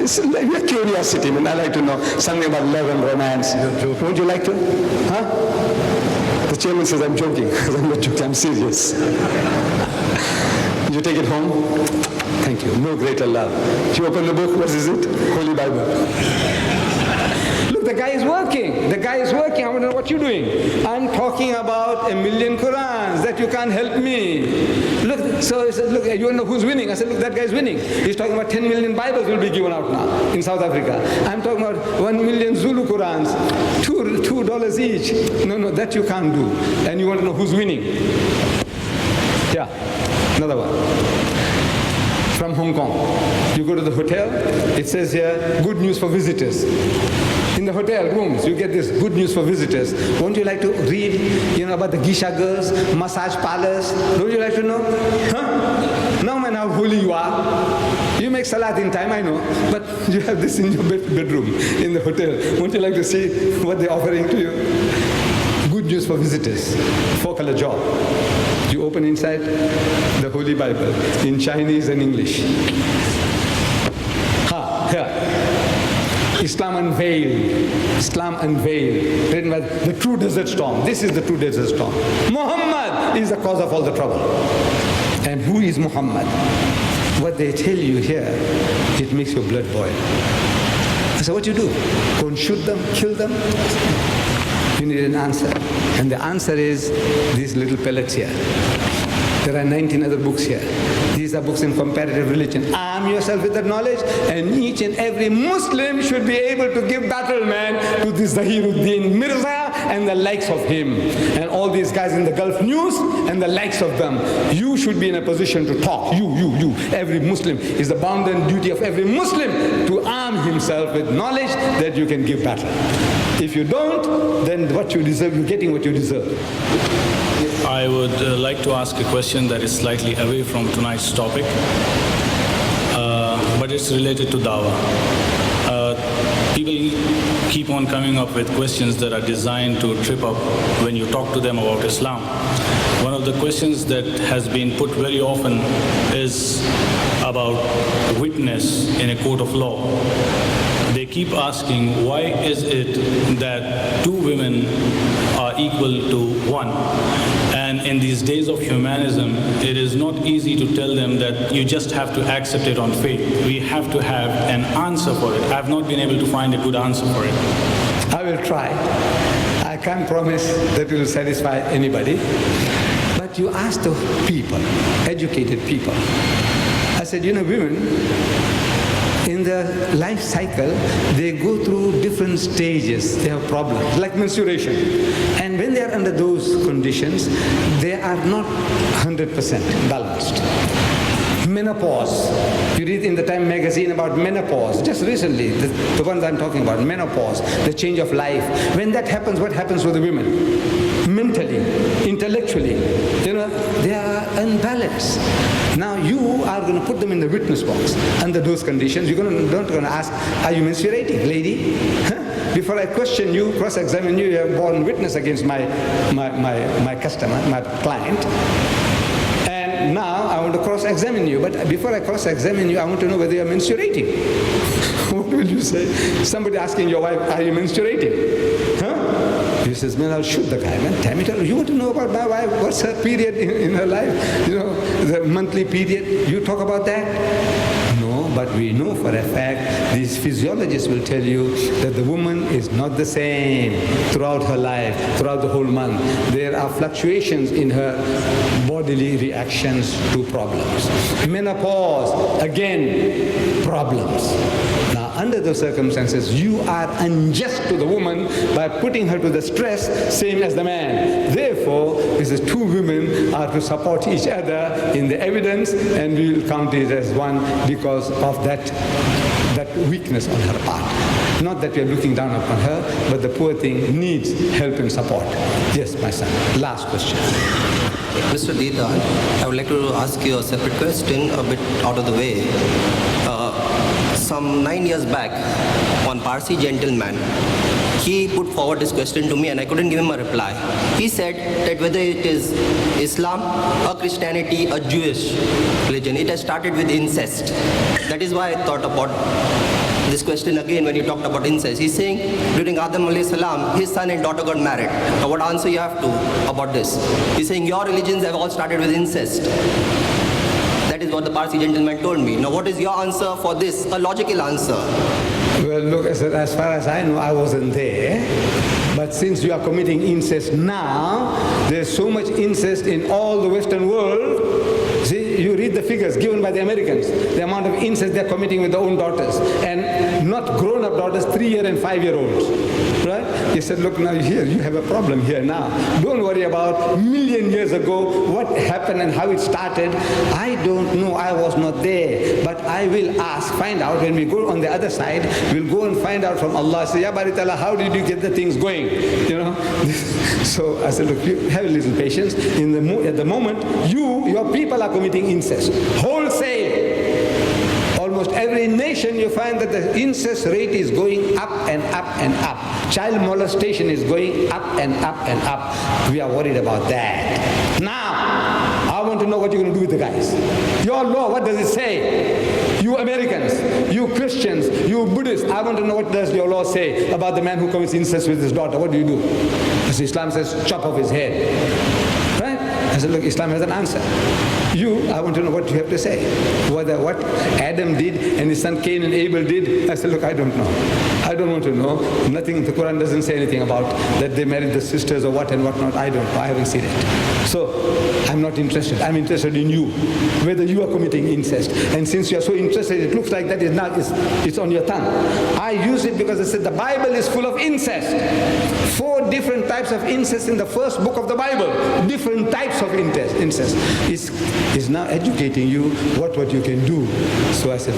it's like a curiosity, man. I like to know something about love and romance. Won't you like to? Huh? The chairman says I'm joking. I'm not joking, I'm serious. You take it home? Thank you. No greater love. You open the book, what is it? Holy Bible. Look, the guy is working. I want to know what you're doing. I'm talking about 1,000,000 Qurans that you can't help me. Look, so he said, look, you want to know who's winning? I said, look, that guy's winning. He's talking about 10 million Bibles will be given out now in South Africa. I'm talking about 1 million Zulu Qurans, $2 each. No, that you can't do. And you want to know who's winning? Yeah, another one. From Hong Kong. You go to the hotel, it says here, good news for visitors. In the hotel rooms, you get this good news for visitors. Won't you like to read, about the Geisha girls, massage parlors? Don't you like to know? Huh? Now, man, how holy you are. You make salat in time, I know, but you have this in your bedroom, in the hotel. Won't you like to see what they're offering to you? Good news for visitors. 4-color job. You open inside the Holy Bible in Chinese and English. Here. Islam unveiled. Islam unveiled. Written by the true desert storm. This is the true desert storm. Muhammad is the cause of all the trouble. And who is Muhammad? What they tell you here, it makes your blood boil. I said, what do you do? Go and shoot them, kill them? You need an answer. And the answer is these little pellets here. There are 19 other books here. These are books in comparative religion. Arm yourself with that knowledge, and each and every Muslim should be able to give battle, man, to this Zahiruddin Mirza and the likes of him. And all these guys in the Gulf News and the likes of them. You should be in a position to talk. You. Every Muslim. Is the bounden duty of every Muslim to arm himself with knowledge that you can give battle. If you don't, then what you deserve, you're getting what you deserve. I would like to ask a question that is slightly away from tonight's topic, but it's related to dawah. People keep on coming up with questions that are designed to trip up when you talk to them about Islam. One of the questions that has been put very often is about witness in a court of law. They keep asking, why is it that two women are equal to one? And in these days of humanism, it is not easy to tell them that you just have to accept it on faith. We have to have an answer for it. I have not been able to find a good answer for it. I will try. I can't promise that it will satisfy anybody. But you ask the people, educated people. I said, women, in their life cycle, they go through different stages. They have problems, like menstruation. And when they are under those conditions, they are not 100% balanced. Menopause. You read in the Time magazine about menopause, just recently, the ones I'm talking about, menopause, the change of life. When that happens, what happens to the women? Mentally, intellectually, they are unbalanced. Now you are going to put them in the witness box under those conditions. You're not going to ask, are you menstruating, lady? Huh? Before I question you, cross-examine you, you have borne witness against my customer, my client. And now I want to cross-examine you. But before I cross-examine you, I want to know whether you are menstruating. What will you say? Somebody asking your wife, are you menstruating? Huh? He says, man, I'll shoot the guy. Man, damn it, you want to know about my wife? What's her period in her life? The monthly period. You talk about that? No, but we know for a fact, these physiologists will tell you that the woman is not the same throughout her life, throughout the whole month. There are fluctuations in her bodily reactions to problems. Menopause, again, problems. Now, under those circumstances, you are unjust to the woman by putting her to the stress, same as the man. Therefore, this is two women are to support each other in the evidence, and we will count it as one because of that weakness on her part. Not that we are looking down upon her, but the poor thing needs help and support. Yes, my son. Last question. Mr. Deedat, I would like to ask you a separate question, a bit out of the way. Some 9 years back, one Parsi gentleman, he put forward this question to me and I couldn't give him a reply. He said that whether it is Islam, or Christianity, or Jewish religion, it has started with incest. That is why I thought about this question again when you talked about incest. He's saying during Adam alayhi salam, his son and daughter got married. Now what answer you have to about this? He's saying your religions have all started with incest. That is what the Parsi gentleman told me. Now what is your answer for this? A logical answer. Well, look, as far as I know, I wasn't there. But since you are committing incest now, there's so much incest in all the Western world. See, you read the figures given by the Americans, the amount of incest they're committing with their own daughters, and not grown-up daughters, 3-year and 5-year-olds. Right? He said, look, now here, you have a problem here now. Don't worry about a million years ago, what happened and how it started. I don't know, I was not there. But I will ask, find out, when we go on the other side, we'll go and find out from Allah. Say, Ya Baritala, how did you get the things going? So I said, look, you have a little patience. At the moment, your people are committing incest. Wholesale. Almost every nation you find that the incest rate is going up and up and up. Child molestation is going up and up and up. We are worried about that. Now, I want to know what you're going to do with the guys. Your law, what does it say? You Americans, you Christians, you Buddhists, I want to know what does your law say about the man who commits incest with his daughter. What do you do? Because Islam says chop off his head. Right? I said, look, Islam has an answer. You, I want to know what you have to say. Whether what Adam did and his son Cain and Abel did, I said, look, I don't know. I don't want to know. Nothing, the Quran doesn't say anything about that they married the sisters or what and what not. I don't know. I haven't seen it. So, I'm not interested. I'm interested in you, whether you are committing incest. And since you are so interested, it looks like that is now, it's on your tongue. I use it because I said the Bible is full of incest. 4 different types of incest in the first book of the Bible. Different types of incest. Is now educating you what you can do. So I said,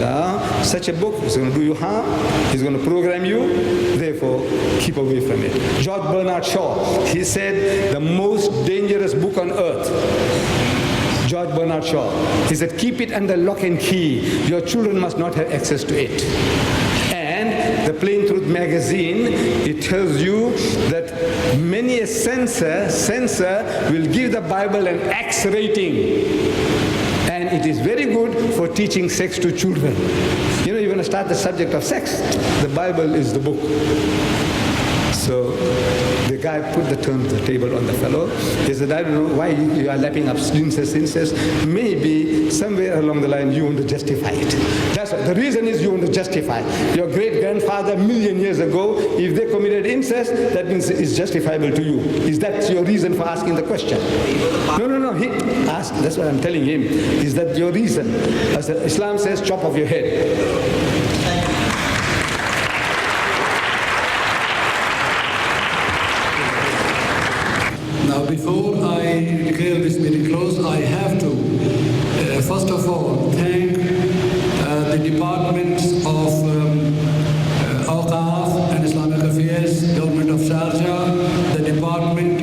such a book is going to do you harm, it's going to program you, therefore keep away from it. George Bernard Shaw, he said the most dangerous book on earth, George Bernard Shaw, he said keep it under lock and key. Your children must not have access to it. And the Plain Truth magazine, it tells you that many a censor will give the Bible an X rating. And it is very good for teaching sex to children. You know, you're going to start the subject of sex. The Bible is the book. So the guy put the term to the table on the fellow. He said, I don't know why you are lapping up incest. Maybe somewhere along the line you want to justify it. That's what, the reason is you want to justify. Your great-grandfather, 1,000,000 years ago, if they committed incest, that means it's justifiable to you. Is that your reason for asking the question? No. He asked, that's what I'm telling him. Is that your reason? I said, Islam says chop off your head. Now, before I declare this meeting closed, I have to, first of all, thank the departments of Awqaf and Islamic Affairs, Government of Sharjah, the Department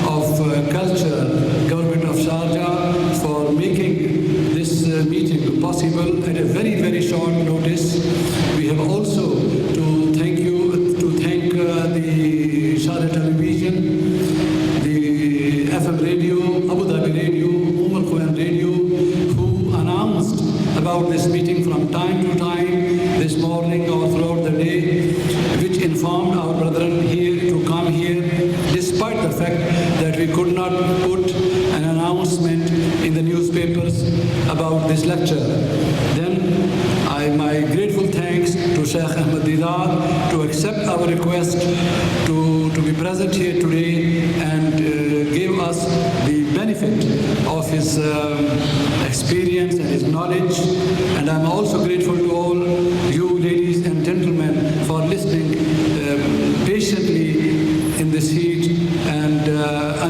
of Culture, Government of Sharjah, for making this meeting possible at a very, very short notice. We have also to thank the Sharjah Television, FM Radio, Abu Dhabi Radio, Al Quran Radio, who announced about this meeting from time to time, this morning or throughout the day, which informed our brethren here to come here, despite the fact that we could not put an announcement in the newspapers about this lecture. Then my grateful thanks to Sheikh Ahmed Deedat to accept our request to be present here today and give us the benefit of his experience and his knowledge. And I'm also grateful to all you ladies and gentlemen for listening patiently in this heat and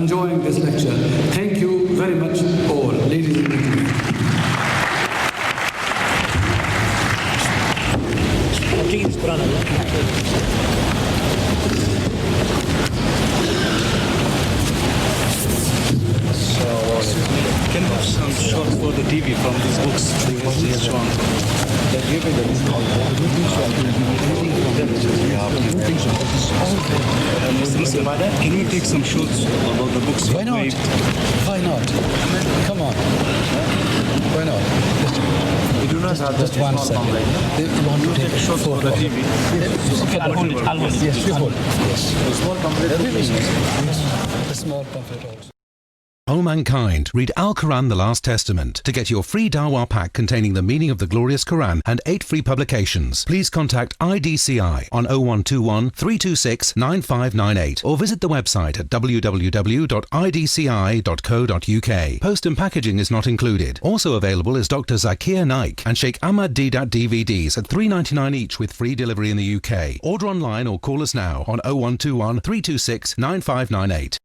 enjoying this lecture. Thank you very much all, ladies and gentlemen. Can we have some shots for the TV from these books? Can we take some shots about the books? Why not? Why not? Come on. Why not? We do not have just one second. You want to take a shot for the TV? Okay, I'll hold it. Yes, you hold it. Yes. A small pamphlet. A small pamphlet also. O mankind, read Al-Quran, the Last Testament. To get your free Dawah pack containing the meaning of the glorious Quran and 8 free publications, please contact IDCI on 0121 326 9598 or visit the website at www.idci.co.uk. Post and packaging is not included. Also available is Dr. Zakir Naik and Sheikh Ahmed Deedat DVDs at $3.99 each with free delivery in the UK. Order online or call us now on 0121 326 9598.